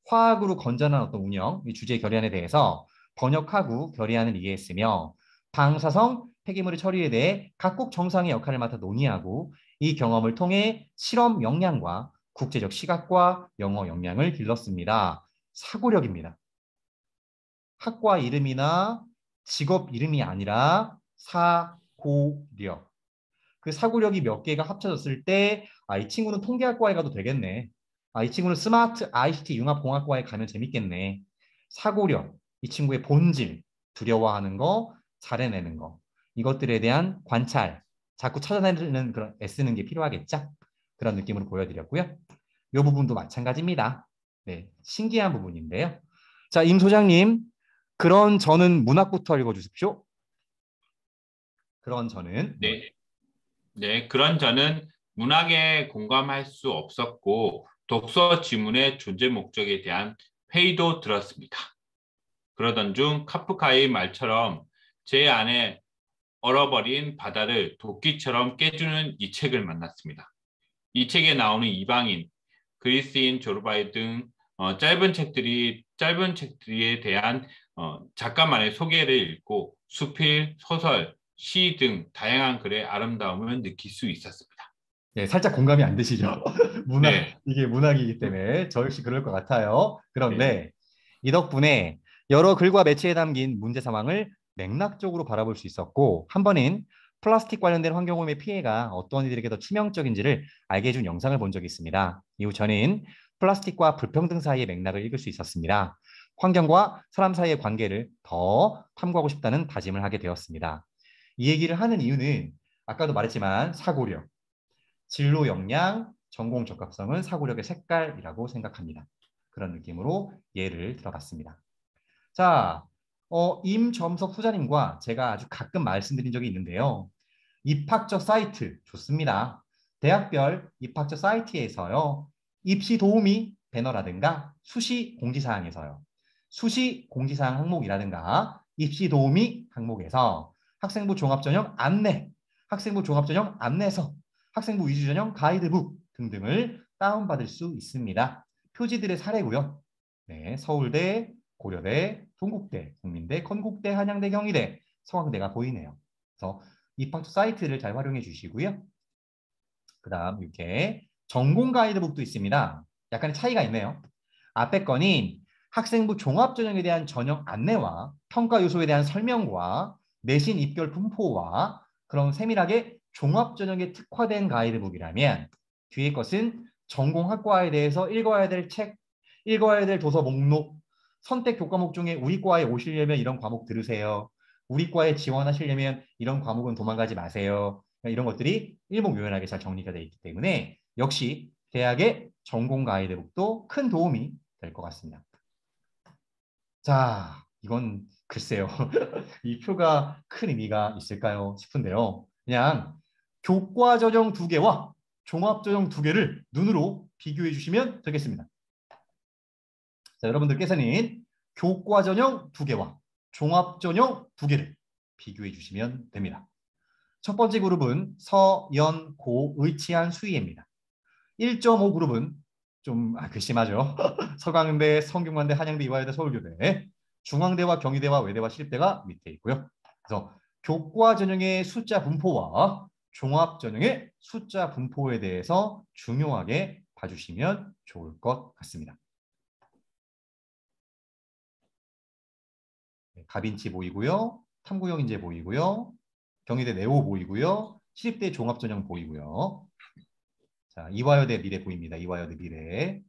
화학으로 건전한 어떤 운영 이 주제 결의안에 대해서 번역하고 결의안을 이해했으며 방사성 폐기물의 처리에 대해 각국 정상의 역할을 맡아 논의하고 이 경험을 통해 실험 역량과 국제적 시각과 영어 역량을 길렀습니다. 사고력입니다. 학과 이름이나 직업 이름이 아니라 사고력. 그 사고력이 몇 개가 합쳐졌을 때 이 친구는 통계학과에 가도 되겠네. 이 친구는 스마트 ICT 융합공학과에 가면 재밌겠네. 사고력, 이 친구의 본질, 두려워하는 거, 잘해내는 거. 이것들에 대한 관찰, 자꾸 찾아내는 그런 애쓰는 게 필요하겠죠? 그런 느낌으로 보여드렸고요. 이 부분도 마찬가지입니다. 네, 신기한 부분인데요. 자, 임 소장님, 그런 저는 문학부터 읽어주십시오. 그런 저는 네, 네, 그런 저는 문학에 공감할 수 없었고 독서 지문의 존재 목적에 대한 회의도 들었습니다. 그러던 중 카프카의 말처럼 제 안에 얼어버린 바다를 도끼처럼 깨주는 이 책을 만났습니다. 이 책에 나오는 이방인, 그리스인 조르바이 등 짧은 책들에 대한 작가만의 소개를 읽고 수필, 소설, 시 등 다양한 글의 아름다움을 느낄 수 있었습니다. 네, 살짝 공감이 안 되시죠? 네, 이게 문학이기 때문에 저 역시 그럴 것 같아요. 네, 그런데 이 덕분에 여러 글과 매체에 담긴 문제 상황을 맥락적으로 바라볼 수 있었고 한 번은 플라스틱 관련된 환경오염의 피해가 어떤 이들에게 더 치명적인지를 알게 해준 영상을 본 적이 있습니다. 이후 저는 플라스틱과 불평등 사이의 맥락을 읽을 수 있었습니다. 환경과 사람 사이의 관계를 더 탐구하고 싶다는 다짐을 하게 되었습니다. 이 얘기를 하는 이유는 아까도 말했지만 사고력, 진로 역량, 전공 적합성은 사고력의 색깔이라고 생각합니다. 그런 느낌으로 예를 들어봤습니다. 자, 임점석 소장님과 제가 아주 가끔 말씀드린 적이 있는데요. 입학처 사이트 좋습니다. 대학별 입학처 사이트에서요. 입시 도우미 배너라든가 수시 공지사항에서요. 수시 공지사항 항목이라든가 입시 도우미 항목에서 학생부 종합전형 안내, 학생부 종합전형 안내서, 학생부 위주전형 가이드북 등등을 다운받을 수 있습니다. 표지들의 사례고요. 네, 서울대, 고려대, 동국대, 국민대, 건국대, 한양대, 경희대, 서강대가 보이네요. 그래서 입학처 사이트를 잘 활용해 주시고요. 그다음 이렇게 전공 가이드북도 있습니다. 약간의 차이가 있네요. 앞에 거는 학생부 종합전형에 대한 전형 안내와 평가 요소에 대한 설명과 내신 입결 분포와 그런 세밀하게 종합전형에 특화된 가이드북이라면 뒤에 것은 전공 학과에 대해서 읽어야 될 책, 읽어야 될 도서 목록, 선택 교과목 중에 우리 과에 오시려면 이런 과목 들으세요. 우리 과에 지원하시려면 이런 과목은 도망가지 마세요. 이런 것들이 일목요연하게 잘 정리가 되어 있기 때문에 역시 대학의 전공 가이드북도 큰 도움이 될 것 같습니다. 자, 이건 글쎄요. 이 표가 큰 의미가 있을까요 싶은데요. 그냥 교과 전형 2개와 종합 전형 2개를 눈으로 비교해 주시면 되겠습니다. 자, 여러분들께서는 교과 전형 2개와 종합 전형 2개를 비교해 주시면 됩니다. 첫 번째 그룹은 서, 연, 고, 의치한 수의입니다. 1.5 그룹은 좀 괘씸하죠. 서강대, 성균관대, 한양대, 이화여대, 서울교대, 중앙대와 경희대와 외대와 시립대가 밑에 있고요. 그래서 교과 전형의 숫자 분포와 종합 전형의 숫자 분포에 대해서 중요하게 봐주시면 좋을 것 같습니다. 가빈치 보이고요. 탐구형인재 보이고요. 경희대 네오 보이고요. 시립대 종합전형 보이고요. 자, 이화여대 미래 보입니다. 이화여대 미래.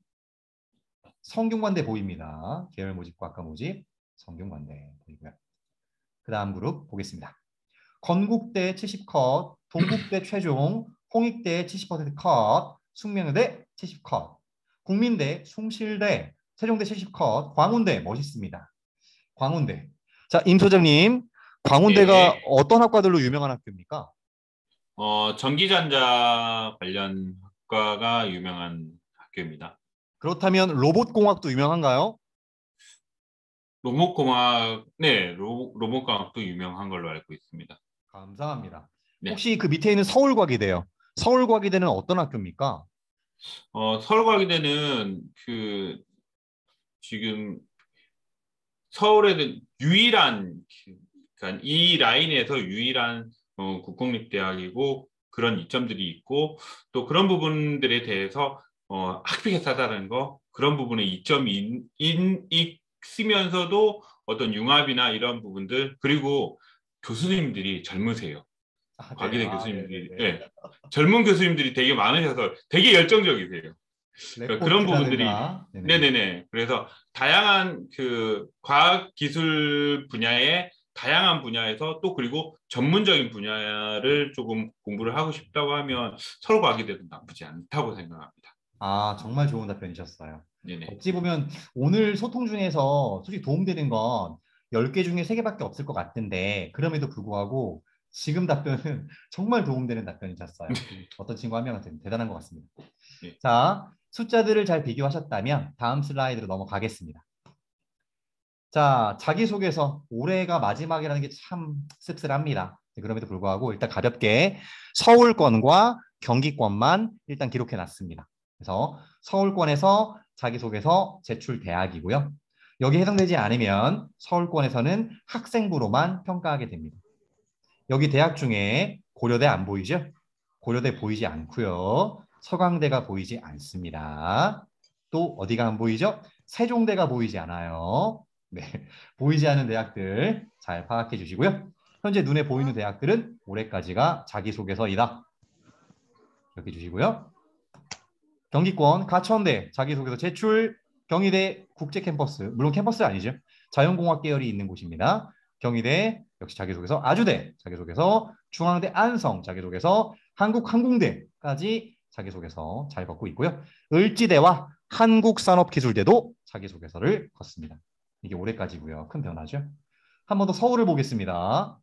성균관대 보입니다. 계열 모집과 학과 모집. 성균관대 보이고요. 그 다음 그룹 보겠습니다. 건국대 70컷, 동국대 최종, 홍익대 70% 컷, 숙명여대 70컷, 국민대, 숭실대, 세종대 70컷, 광운대 멋있습니다. 광운대. 자, 임 소장님, 광운대가 네. 어떤 학과들로 유명한 학교입니까? 전기전자 관련 학과가 유명한 학교입니다. 그렇다면 로봇공학도 유명한가요? 로봇공학, 네, 로봇공학도 유명한 걸로 알고 있습니다. 감사합니다. 네. 혹시 그 밑에 있는 서울과기대요. 서울과기대는 어떤 학교입니까? 서울과기대는 지금 서울에 유일한, 그러니까 이 라인에서 유일한 국공립대학이고 그런 이점들이 있고 또 그런 부분들에 대해서 학비가 싸다는 거 그런 부분에 이점이 있으면서도 어떤 융합이나 이런 부분들 그리고 교수님들이 젊으세요. 네. 과기대 교수님들이 네네네. 네. 젊은 교수님들이 되게 많으셔서 되게 열정적이세요. 그러니까 그런 부분들이 레포트라든가. 네네. 네네네. 그래서 다양한 그 과학 기술 분야의 다양한 분야에서 또 그리고 전문적인 분야를 조금 공부를 하고 싶다고 하면 서로 가게 돼도 나쁘지 않다고 생각합니다. 아, 정말 좋은 답변이셨어요. 네네. 어찌 보면 오늘 소통 중에서 솔직히 도움되는 건 10개 중에 3개밖에 없을 것 같은데 그럼에도 불구하고 지금 답변은 정말 도움되는 답변이셨어요. 어떤 친구 한 명한테는 대단한 것 같습니다. 네. 자, 숫자들을 잘 비교하셨다면 다음 슬라이드로 넘어가겠습니다. 자, 자기소개서 올해가 마지막이라는 게 참 씁쓸합니다. 그럼에도 불구하고 일단 가볍게 서울권과 경기권만 일단 기록해 놨습니다. 그래서 서울권에서 자기소개서 제출 대학이고요. 여기 해당되지 않으면 서울권에서는 학생부로만 평가하게 됩니다. 여기 대학 중에 고려대 안 보이죠? 고려대 보이지 않고요. 서강대가 보이지 않습니다. 또 어디가 안 보이죠? 세종대가 보이지 않아요. 네, 보이지 않는 대학들 잘 파악해 주시고요. 현재 눈에 보이는 대학들은 올해까지가 자기소개서이다. 기억해 주시고요. 경기권 가천대 자기소개서 제출, 경희대 국제캠퍼스, 물론 캠퍼스 아니죠. 자연공학 계열이 있는 곳입니다. 경희대 역시 자기소개서, 아주대 자기소개서, 중앙대 안성 자기소개서, 한국항공대까지 자기소개서 잘 걷고 있고요. 을지대와 한국산업기술대도 자기소개서를 걷습니다. 이게 올해까지고요. 큰 변화죠. 한 번 더 서울을 보겠습니다.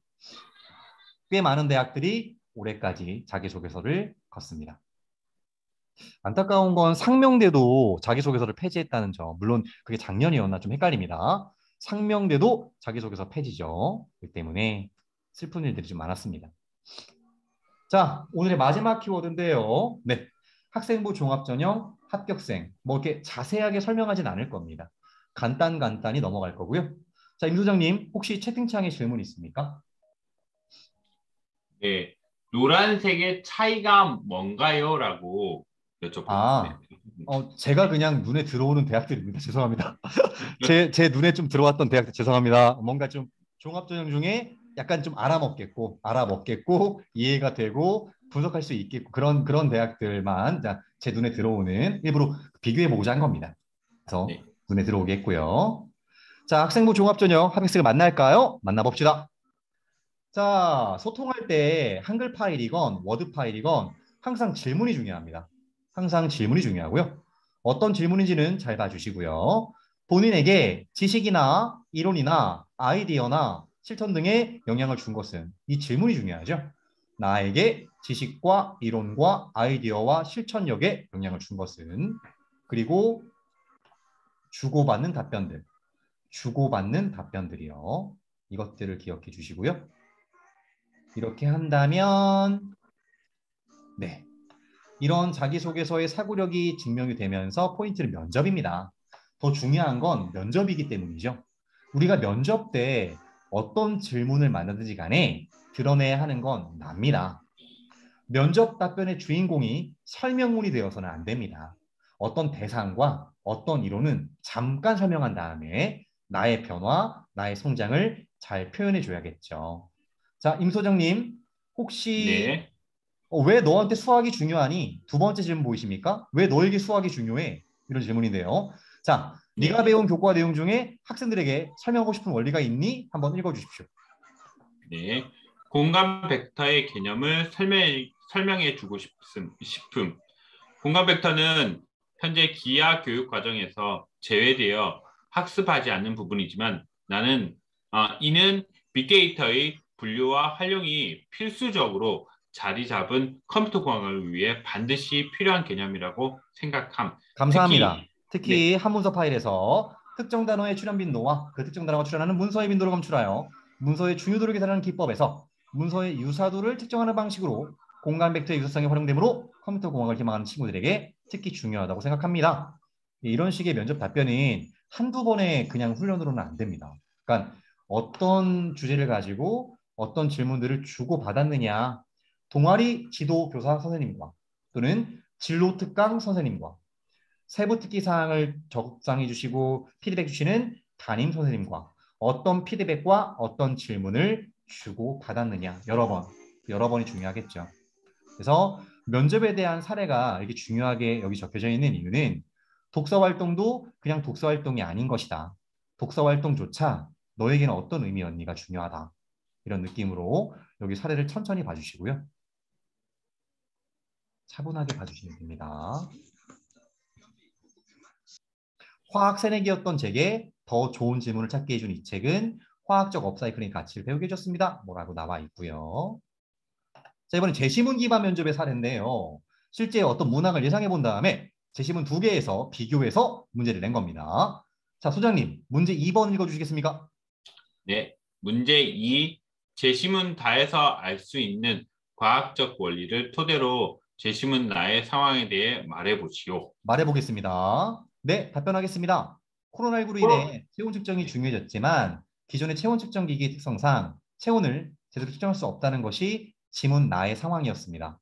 꽤 많은 대학들이 올해까지 자기소개서를 걷습니다. 안타까운 건 상명대도 자기소개서를 폐지했다는 점. 물론 그게 작년이었나 좀 헷갈립니다. 상명대도 자기소개서 폐지죠. 그 때문에 슬픈 일들이 좀 많았습니다. 자, 오늘의 마지막 키워드인데요. 네, 학생부 종합전형 합격생. 뭐 이렇게 자세하게 설명하진 않을 겁니다. 간단히 넘어갈 거고요. 자, 임 소장님 혹시 채팅창에 질문 있습니까? 네. 노란색의 차이가 뭔가요? 라고 여쭤보셨네요. 아, 제가 그냥 눈에 들어오는 대학들입니다. 죄송합니다. 제 눈에 좀 들어왔던 대학들 죄송합니다. 뭔가 좀 종합전형 중에 약간 좀 알아먹겠고 이해가 되고 분석할 수 있겠고 그런 대학들만 제 눈에 들어오는 일부러 비교해 보고자 한 겁니다. 그래서 네. 눈에 들어오겠고요. 자, 학생부 종합전형 합격생을 만날까요? 만나봅시다. 자, 소통할 때 한글 파일이건 워드 파일이건 항상 질문이 중요합니다. 항상 질문이 중요하고요. 어떤 질문인지는 잘 봐주시고요. 본인에게 지식이나 이론이나 아이디어나 실천 등의 영향을 준 것은 이 질문이 중요하죠. 나에게 지식과 이론과 아이디어와 실천력에 영향을 준 것은 그리고 주고받는 답변들이요. 이것들을 기억해 주시고요. 이렇게 한다면 네, 이런 자기소개서의 사고력이 증명이 되면서 포인트는 면접입니다. 더 중요한 건 면접이기 때문이죠. 우리가 면접 때 어떤 질문을 만나든지 간에 드러내야 하는 건 납니다. 면접 답변의 주인공이 설명문이 되어서는 안 됩니다. 어떤 대상과 어떤 이론은 잠깐 설명한 다음에 나의 변화, 나의 성장을 잘 표현해 줘야겠죠. 자, 임 소장님, 혹시 네. 왜 너한테 수학이 중요하니? 두 번째 질문 보이십니까? 왜 너에게 수학이 중요해? 이런 질문인데요. 자, 네가 네. 배운 교과 내용 중에 학생들에게 설명하고 싶은 원리가 있니? 한번 읽어주십시오. 네. 공간 벡터의 개념을 설명해 주고 싶음. 공간 벡터는 현재 기하 교육 과정에서 제외되어 학습하지 않는 부분이지만 이는 빅데이터의 분류와 활용이 필수적으로 자리 잡은 컴퓨터 공학을 위해 반드시 필요한 개념이라고 생각함. 감사합니다. 특히 네, 특히 한문서 파일에서 특정 단어의 출현 빈도와 그 특정 단어가 출현하는 문서의 빈도를 검출하여 문서의 중요도를 계산하는 기법에서 문서의 유사도를 측정하는 방식으로 공간 벡터의 유사성이 활용되므로 컴퓨터 공학을 희망하는 친구들에게 특히 중요하다고 생각합니다. 이런 식의 면접 답변은 한두 번의 그냥 훈련으로는 안 됩니다. 그러니까 어떤 주제를 가지고 어떤 질문들을 주고받았느냐, 동아리 지도 교사 선생님과 또는 진로 특강 선생님과 세부 특기 사항을 적상해 주시고 피드백 주시는 담임 선생님과 어떤 피드백과 어떤 질문을 주고 받았느냐 여러 번이 중요하겠죠. 그래서 면접에 대한 사례가 이렇게 중요하게 여기 적혀져 있는 이유는 독서 활동도 그냥 독서 활동이 아닌 것이다. 독서 활동조차 너에게는 어떤 의미였니가 중요하다. 이런 느낌으로 여기 사례를 천천히 봐주시고요. 차분하게 봐주시면 됩니다. 화학 새내기였던 제게 더 좋은 질문을 찾게 해준 이 책은 화학적 업사이클링 가치를 배우게 해줬습니다. 뭐라고 나와 있고요. 자, 이번엔 제시문 기반 면접의 사례인데요. 실제 어떤 문항을 예상해 본 다음에 제시문 두 개에서 비교해서 문제를 낸 겁니다. 자, 소장님, 문제 2번 읽어주시겠습니까? 네. 문제 2. 제시문 다에서 알 수 있는 과학적 원리를 토대로 제시문 나의 상황에 대해 말해보시오. 말해보겠습니다. 네, 답변하겠습니다. 코로나19로 인해 체온 측정이 네. 중요해졌지만 기존의 체온 측정 기기의 특성상 체온을 제대로 측정할 수 없다는 것이 지문 나의 상황이었습니다.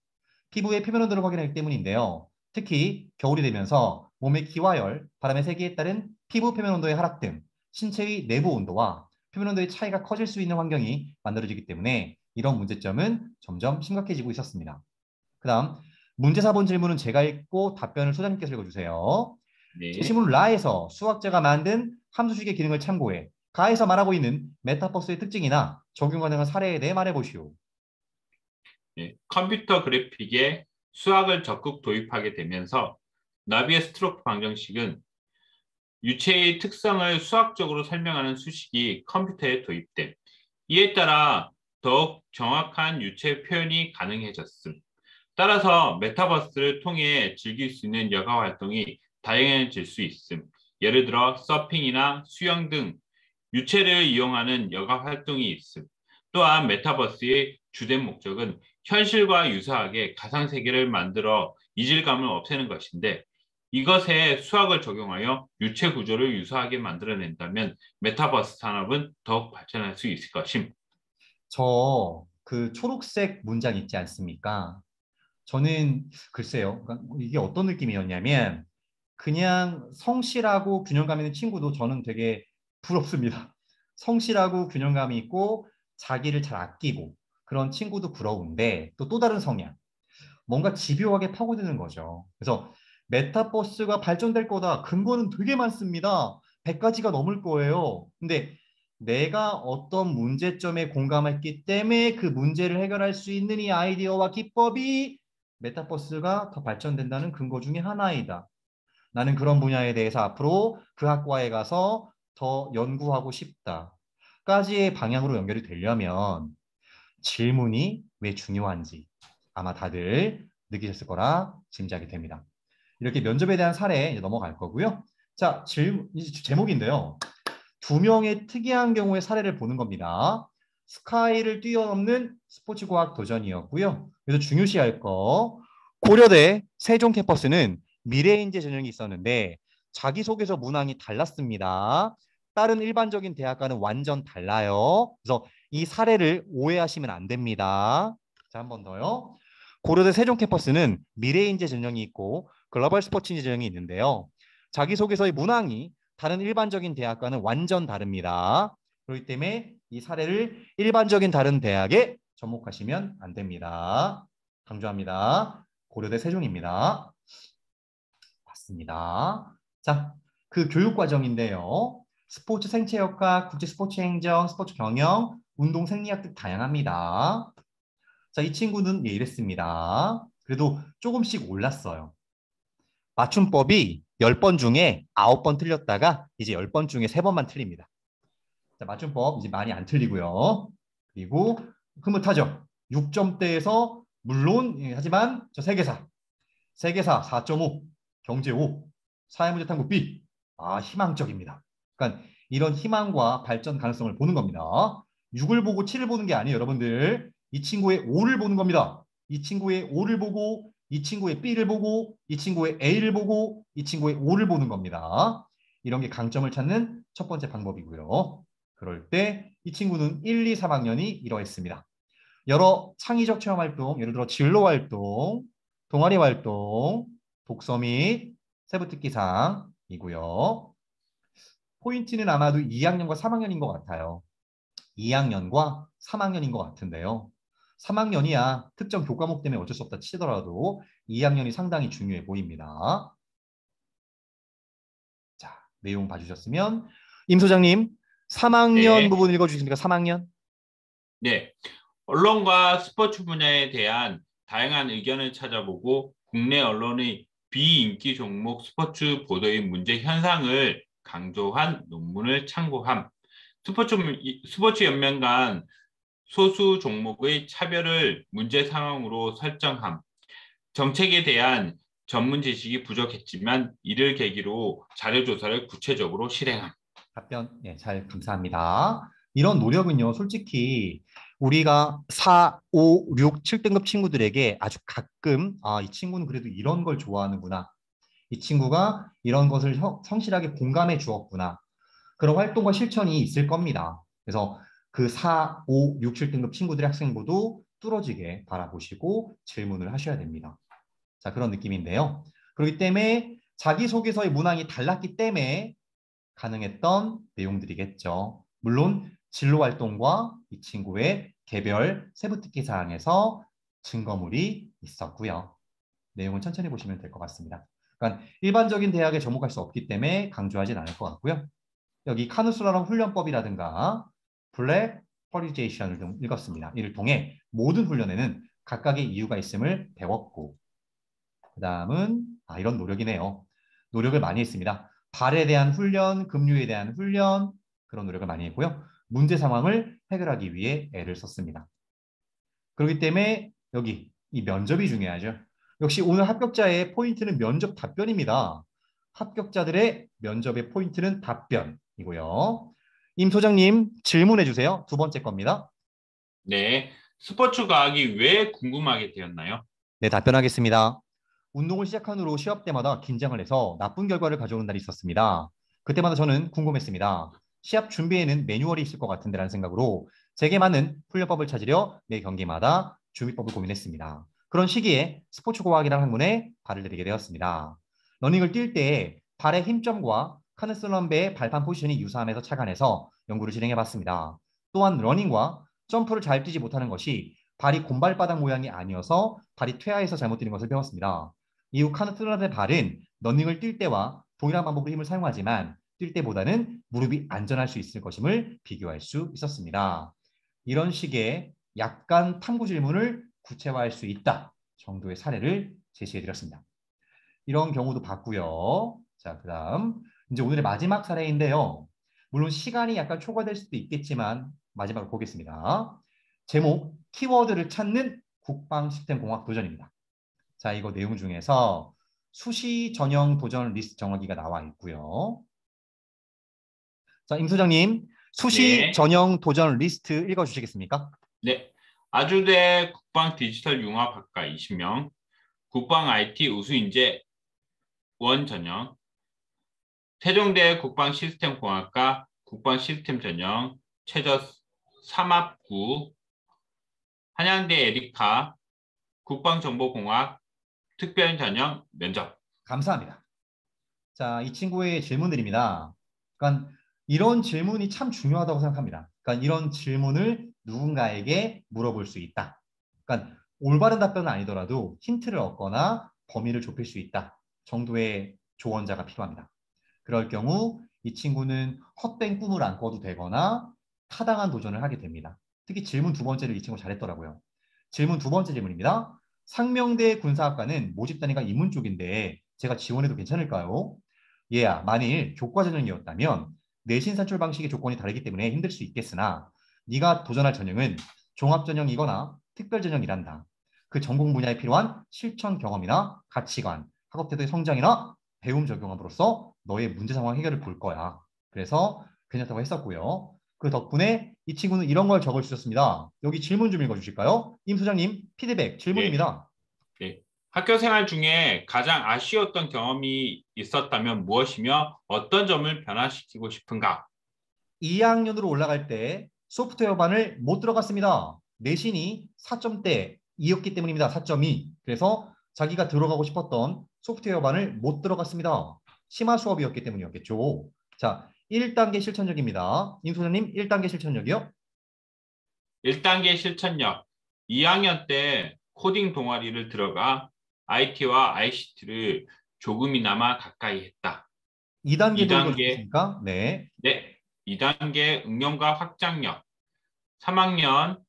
피부의 표면 온도를 확인하기 때문인데요. 특히 겨울이 되면서 몸의 기와열, 바람의 세기에 따른 피부 표면 온도의 하락 등 신체의 내부 온도와 표면 온도의 차이가 커질 수 있는 환경이 만들어지기 때문에 이런 문제점은 점점 심각해지고 있었습니다. 그 다음 문제 4번 질문은 제가 읽고 답변을 소장님께서 읽어주세요. 네. 제시문 라에서 수학자가 만든 함수식의 기능을 참고해 가에서 말하고 있는 메타버스의 특징이나 적용 가능한 사례에 대해 말해보시오. 네. 컴퓨터 그래픽에 수학을 적극 도입하게 되면서 나비의 스트로크 방정식은 유체의 특성을 수학적으로 설명하는 수식이 컴퓨터에 도입됨. 이에 따라 더욱 정확한 유체 표현이 가능해졌음. 따라서 메타버스를 통해 즐길 수 있는 여가 활동이 다양해질 수 있음. 예를 들어 서핑이나 수영 등 유체를 이용하는 여가 활동이 있음. 또한 메타버스의 주된 목적은 현실과 유사하게 가상세계를 만들어 이질감을 없애는 것인데 이것에 수학을 적용하여 유체 구조를 유사하게 만들어낸다면 메타버스 산업은 더욱 발전할 수 있을 것임. 그 초록색 문장 있지 않습니까? 저는 글쎄요. 그러니까 이게 어떤 느낌이었냐면 그냥 성실하고 균형감 있는 친구도 저는 되게 부럽습니다. 성실하고 균형감이 있고 자기를 잘 아끼고 그런 친구도 부러운데 또 다른 성향. 뭔가 집요하게 파고드는 거죠. 그래서 메타버스가 발전될 거다. 근거는 되게 많습니다. 100가지가 넘을 거예요. 근데 내가 어떤 문제점에 공감했기 때문에 그 문제를 해결할 수 있는 이 아이디어와 기법이 메타버스가 더 발전된다는 근거 중에 하나이다. 나는 그런 분야에 대해서 앞으로 그 학과에 가서 더 연구하고 싶다. 까지의 방향으로 연결이 되려면 질문이 왜 중요한지 아마 다들 느끼셨을 거라 짐작이 됩니다. 이렇게 면접에 대한 사례 이제 넘어갈 거고요. 자, 이제 제목인데요. 두 명의 특이한 경우의 사례를 보는 겁니다. 스카이를 뛰어넘는 스포츠과학 도전이었고요. 그래서 중요시할 거 고려대 세종 캠퍼스는 미래인재 전형이 있었는데 자기소개서 문항이 달랐습니다. 다른 일반적인 대학과는 완전 달라요. 그래서 이 사례를 오해하시면 안 됩니다. 자, 한 번 더요. 고려대 세종 캠퍼스는 미래인재 전형이 있고 글로벌 스포츠인재 전형이 있는데요. 자기소개서의 문항이 다른 일반적인 대학과는 완전 다릅니다. 그렇기 때문에 이 사례를 일반적인 다른 대학에 접목하시면 안 됩니다. 강조합니다. 고려대 세종입니다. 맞습니다. 자, 그 교육 과정인데요. 스포츠 생체역학, 국제 스포츠 행정, 스포츠 경영, 운동 생리학 등 다양합니다. 자, 이 친구는 이랬습니다. 그래도 조금씩 올랐어요. 맞춤법이 10번 중에 9번 틀렸다가 이제 10번 중에 3번만 틀립니다. 자, 맞춤법 이제 많이 안 틀리고요. 그리고 흐뭇하죠. 6점대에서 물론 하지만 저 세계사 4.5, 경제 5, 사회문제 탐구 B. 아, 희망적입니다. 그러니까 이런 희망과 발전 가능성을 보는 겁니다. 6을 보고 7을 보는 게 아니에요, 여러분들. 이 친구의 5를 보는 겁니다. 이 친구의 5를 보고 이 친구의 B를 보고 이 친구의 A를 보고 이 친구의 O를 보는 겁니다. 이런 게 강점을 찾는 첫 번째 방법이고요. 그럴 때 이 친구는 1, 2, 3학년이 이러했습니다. 여러 창의적 체험 활동, 예를 들어 진로 활동, 동아리 활동, 독서 및 세부 특기사항이고요. 포인트는 아마도 2학년과 3학년인 것 같아요. 2학년과 3학년인 것 같은데요. 3학년이야 특정 교과목 때문에 어쩔 수 없다 치더라도 2학년이 상당히 중요해 보입니다. 자, 내용 봐주셨으면 임 소장님 3학년 네. 부분 읽어주시니까 3학년. 네. 언론과 스포츠 분야에 대한 다양한 의견을 찾아보고 국내 언론의 비인기 종목 스포츠 보도의 문제 현상을 강조한 논문을 참고함. 스포츠 연맹 간 소수 종목의 차별을 문제 상황으로 설정함. 정책에 대한 전문 지식이 부족했지만 이를 계기로 자료 조사를 구체적으로 실행함. 답변 예, 잘 감사합니다. 이런 노력은요, 솔직히 우리가 4, 5, 6, 7등급 친구들에게 아주 가끔 이 친구는 그래도 이런 걸 좋아하는구나. 이 친구가 이런 것을 성실하게 공감해 주었구나. 그런 활동과 실천이 있을 겁니다. 그래서 그 4, 5, 6, 7등급 친구들의 학생부도 뚫어지게 바라보시고 질문을 하셔야 됩니다. 자, 그런 느낌인데요. 그렇기 때문에 자기소개서의 문항이 달랐기 때문에 가능했던 내용들이겠죠. 물론 진로 활동과 이 친구의 개별 세부 특기 사항에서 증거물이 있었고요. 내용은 천천히 보시면 될 것 같습니다. 그러니까 일반적인 대학에 접목할 수 없기 때문에 강조하진 않을 것 같고요. 여기 카누스라랑 훈련법이라든가 블랙 퍼리제이션을 좀 읽었습니다. 이를 통해 모든 훈련에는 각각의 이유가 있음을 배웠고 그 다음은 이런 노력이네요. 노력을 많이 했습니다. 발에 대한 훈련, 급류에 대한 훈련 그런 노력을 많이 했고요. 문제 상황을 해결하기 위해 애를 썼습니다. 그렇기 때문에 여기 이 면접이 중요하죠. 역시 오늘 합격자의 포인트는 면접 답변입니다. 합격자들의 면접의 포인트는 답변이고요. 임 소장님 질문해 주세요. 두 번째 겁니다. 네. 스포츠 과학이 왜 궁금하게 되었나요? 네, 답변하겠습니다. 운동을 시작한 후로 시합 때마다 긴장을 해서 나쁜 결과를 가져오는 날이 있었습니다. 그때마다 저는 궁금했습니다. 시합 준비에는 매뉴얼이 있을 것 같은데라는 생각으로 제게 맞는 훈련법을 찾으려 매 경기마다 준비법을 고민했습니다. 그런 시기에 스포츠고학이라는 학문에 발을 들이게 되었습니다. 러닝을 뛸 때 발의 힘점과 카누슬럼베의 발판 포지션이 유사함에서 착안해서 연구를 진행해봤습니다. 또한 러닝과 점프를 잘 뛰지 못하는 것이 발이 곰발바닥 모양이 아니어서 발이 퇴화해서 잘못 뛰는 것을 배웠습니다. 이후 카누슬럼베의 발은 러닝을 뛸 때와 동일한 방법으로 힘을 사용하지만 뛸 때보다는 무릎이 안전할 수 있을 것임을 비교할 수 있었습니다. 이런 식의 약간 탐구 질문을 구체화할 수 있다 정도의 사례를 제시해드렸습니다. 이런 경우도 봤고요. 자, 그다음 이제 오늘의 마지막 사례인데요. 물론 시간이 약간 초과될 수도 있겠지만 마지막으로 보겠습니다. 제목, 키워드를 찾는 국방 시스템 공학 도전입니다. 자, 이거 내용 중에서 수시 전형 도전 리스트 정하기가 나와 있고요. 자, 임 소장님, 수시 네. 전형 도전 리스트 읽어주시겠습니까? 네. 아주대 국방 디지털 융합학과 20명, 국방 IT 우수인재 원 전형, 세종대 국방 시스템 공학과 국방 시스템 전형 최저 3합9, 한양대 에리카 국방정보공학 특별 전형 면접. 감사합니다. 자, 이 친구의 질문들입니다. 그러니까 이런 질문이 참 중요하다고 생각합니다. 그러니까 이런 질문을 누군가에게 물어볼 수 있다. 그러니까 올바른 답변은 아니더라도 힌트를 얻거나 범위를 좁힐 수 있다 정도의 조언자가 필요합니다. 그럴 경우 이 친구는 헛된 꿈을 안 꿔도 되거나 타당한 도전을 하게 됩니다. 특히 질문 두 번째를 이 친구 잘했더라고요. 질문 두 번째 질문입니다. 상명대 군사학과는 모집 단위가 인문 쪽인데 제가 지원해도 괜찮을까요? 얘야, 만일 교과 전형이었다면 내신 산출 방식의 조건이 다르기 때문에 힘들 수 있겠으나 네가 도전할 전형은 종합 전형이거나 특별 전형이란다. 그 전공 분야에 필요한 실천 경험이나 가치관, 학업 태도의 성장이나 배움 적용함으로써 너의 문제 상황 해결을 볼 거야. 그래서 괜찮다고 했었고요. 그 덕분에 이 친구는 이런 걸 적어 주셨습니다. 여기 질문 좀 읽어주실까요? 임 소장님, 피드백 네. 질문입니다. 네. 학교 생활 중에 가장 아쉬웠던 경험이 있었다면 무엇이며 어떤 점을 변화시키고 싶은가? 2학년으로 올라갈 때 소프트웨어반을 못 들어갔습니다. 내신이 4점대이었기 때문입니다. 4.2. 그래서 자기가 들어가고 싶었던 소프트웨어반을 못 들어갔습니다. 심화 수업이었기 때문이었겠죠. 자, 1단계 실천력입니다. 임 소장님, 1단계 실천력이요? 1단계 실천력. 2학년 때 코딩 동아리를 들어가 IT와 ICT를 조금이나마 가까이 했다. 2단계도 2단계, 읽어주겠습니까? 네. 네. 2단계 응용과 확장력. 3학년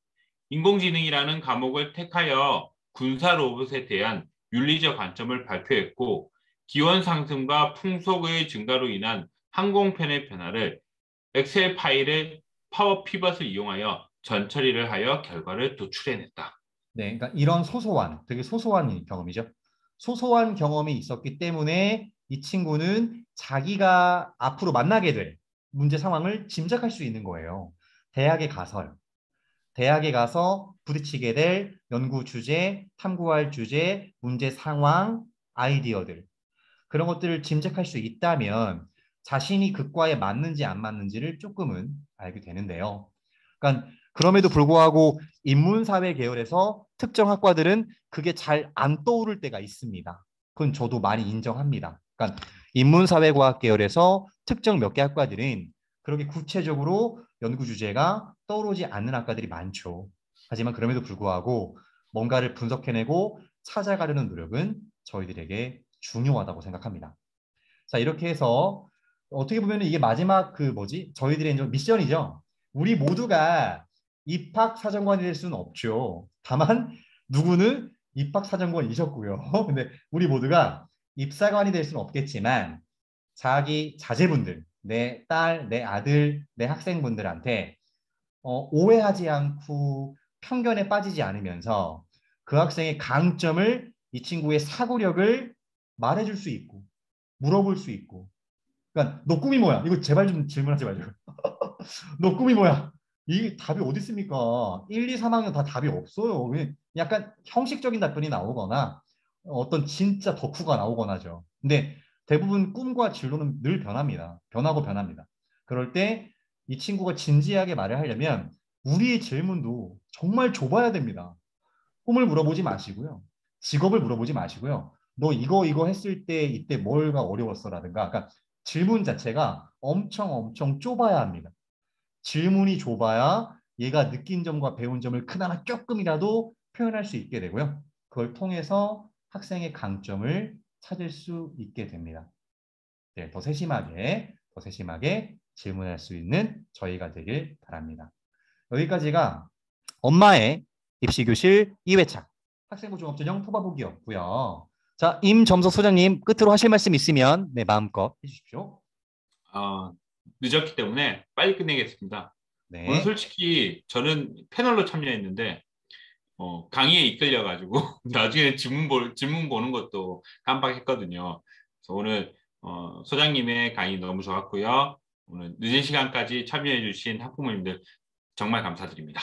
인공지능이라는 과목을 택하여 군사 로봇에 대한 윤리적 관점을 발표했고 기원 상승과 풍속의 증가로 인한 항공편의 변화를 엑셀 파일의 파워 피벗을 이용하여 전처리를 하여 결과를 도출해냈다. 네, 그러니까 이런 소소한, 되게 소소한 경험이죠. 소소한 경험이 있었기 때문에 이 친구는 자기가 앞으로 만나게 될 문제 상황을 짐작할 수 있는 거예요. 대학에 가서요. 대학에 가서 부딪히게 될 연구 주제, 탐구할 주제, 문제 상황, 아이디어들. 그런 것들을 짐작할 수 있다면 자신이 그 과에 맞는지 안 맞는지를 조금은 알게 되는데요. 그러니까 그럼에도 불구하고 인문사회 계열에서 특정 학과들은 그게 잘 안 떠오를 때가 있습니다. 그건 저도 많이 인정합니다. 그러니까 인문사회과학 계열에서 특정 몇 개 학과들은 그렇게 구체적으로 연구 주제가 떠오르지 않는 학과들이 많죠. 하지만 그럼에도 불구하고 뭔가를 분석해내고 찾아가려는 노력은 저희들에게 중요하다고 생각합니다. 자, 이렇게 해서 어떻게 보면 이게 마지막 그 뭐지? 저희들의 이제 미션이죠. 우리 모두가 입학사정관이 될 수는 없죠. 다만 누구는 입학사정관이셨고요. 근데 우리 모두가 입사관이 될 수는 없겠지만 자기 자제분들, 내 딸, 내 아들, 내 학생분들한테 오해하지 않고 편견에 빠지지 않으면서 그 학생의 강점을 이 친구의 사고력을 말해줄 수 있고 물어볼 수 있고 그러니까 너 꿈이 뭐야? 이거 제발 좀 질문하지 말죠. 너 꿈이 뭐야? 이 답이 어디 있습니까? 1, 2, 3학년 다 답이 없어요. 그냥 약간 형식적인 답변이 나오거나 어떤 진짜 덕후가 나오거나죠. 근데 대부분 꿈과 진로는 늘 변합니다. 변하고 변합니다. 그럴 때 이 친구가 진지하게 말을 하려면 우리의 질문도 정말 좁아야 됩니다. 꿈을 물어보지 마시고요. 직업을 물어보지 마시고요. 너 이거 했을 때 이때 뭐가 어려웠어라든가 그러니까 질문 자체가 엄청 엄청 좁아야 합니다. 질문이 좁아야 얘가 느낀 점과 배운 점을 그나마 조금이라도 표현할 수 있게 되고요. 그걸 통해서 학생의 강점을 찾을 수 있게 됩니다. 네, 더 세심하게 질문할 수 있는 저희가 되길 바랍니다. 여기까지가 엄마의 입시교실 2회차 학생부 종합전형 토바보기였고요. 자, 임점석 소장님 끝으로 하실 말씀 있으면 네, 마음껏 해주십시오. 아, 늦었기 때문에 빨리 끝내겠습니다. 오늘 네. 솔직히 저는 패널로 참여했는데 강의에 이끌려가지고 나중에 질문 보는 것도 깜빡했거든요. 그래서 오늘 소장님의 강의 너무 좋았고요. 오늘 늦은 시간까지 참여해주신 학부모님들 정말 감사드립니다.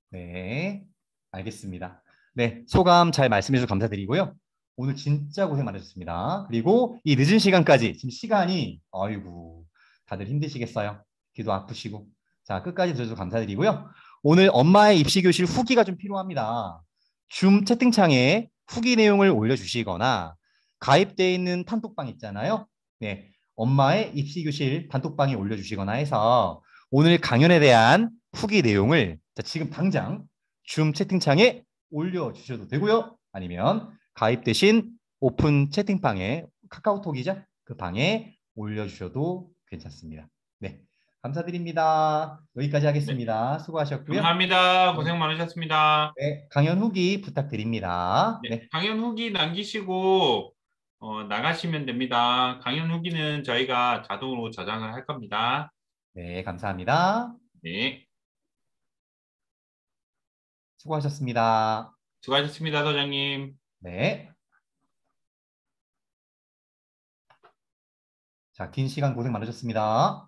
네, 알겠습니다. 네, 소감 잘 말씀해 주셔서 감사드리고요. 오늘 진짜 고생 많으셨습니다. 그리고 이 늦은 시간까지 지금 시간이 아이고 다들 힘드시겠어요. 귀도 아프시고 자 끝까지 들어주셔서 감사드리고요. 오늘 엄마의 입시교실 후기가 좀 필요합니다. 줌 채팅창에 후기 내용을 올려주시거나 가입되어 있는 단톡방 있잖아요. 네, 엄마의 입시교실 단톡방에 올려주시거나 해서 오늘 강연에 대한 후기 내용을 자, 지금 당장 줌 채팅창에 올려주셔도 되고요. 아니면 가입되신 오픈 채팅방에 카카오톡이죠. 그 방에 올려주셔도 괜찮습니다. 네, 감사드립니다. 여기까지 네, 하겠습니다. 수고하셨고요. 감사합니다. 네, 고생 많으셨습니다. 네, 강연 후기 부탁드립니다. 네, 네, 강연 후기 남기시고 나가시면 됩니다. 강연 후기는 저희가 자동으로 저장을 할 겁니다. 네, 감사합니다. 네, 수고하셨습니다. 수고하셨습니다, 소장님. 네. 자, 긴 시간 고생 많으셨습니다.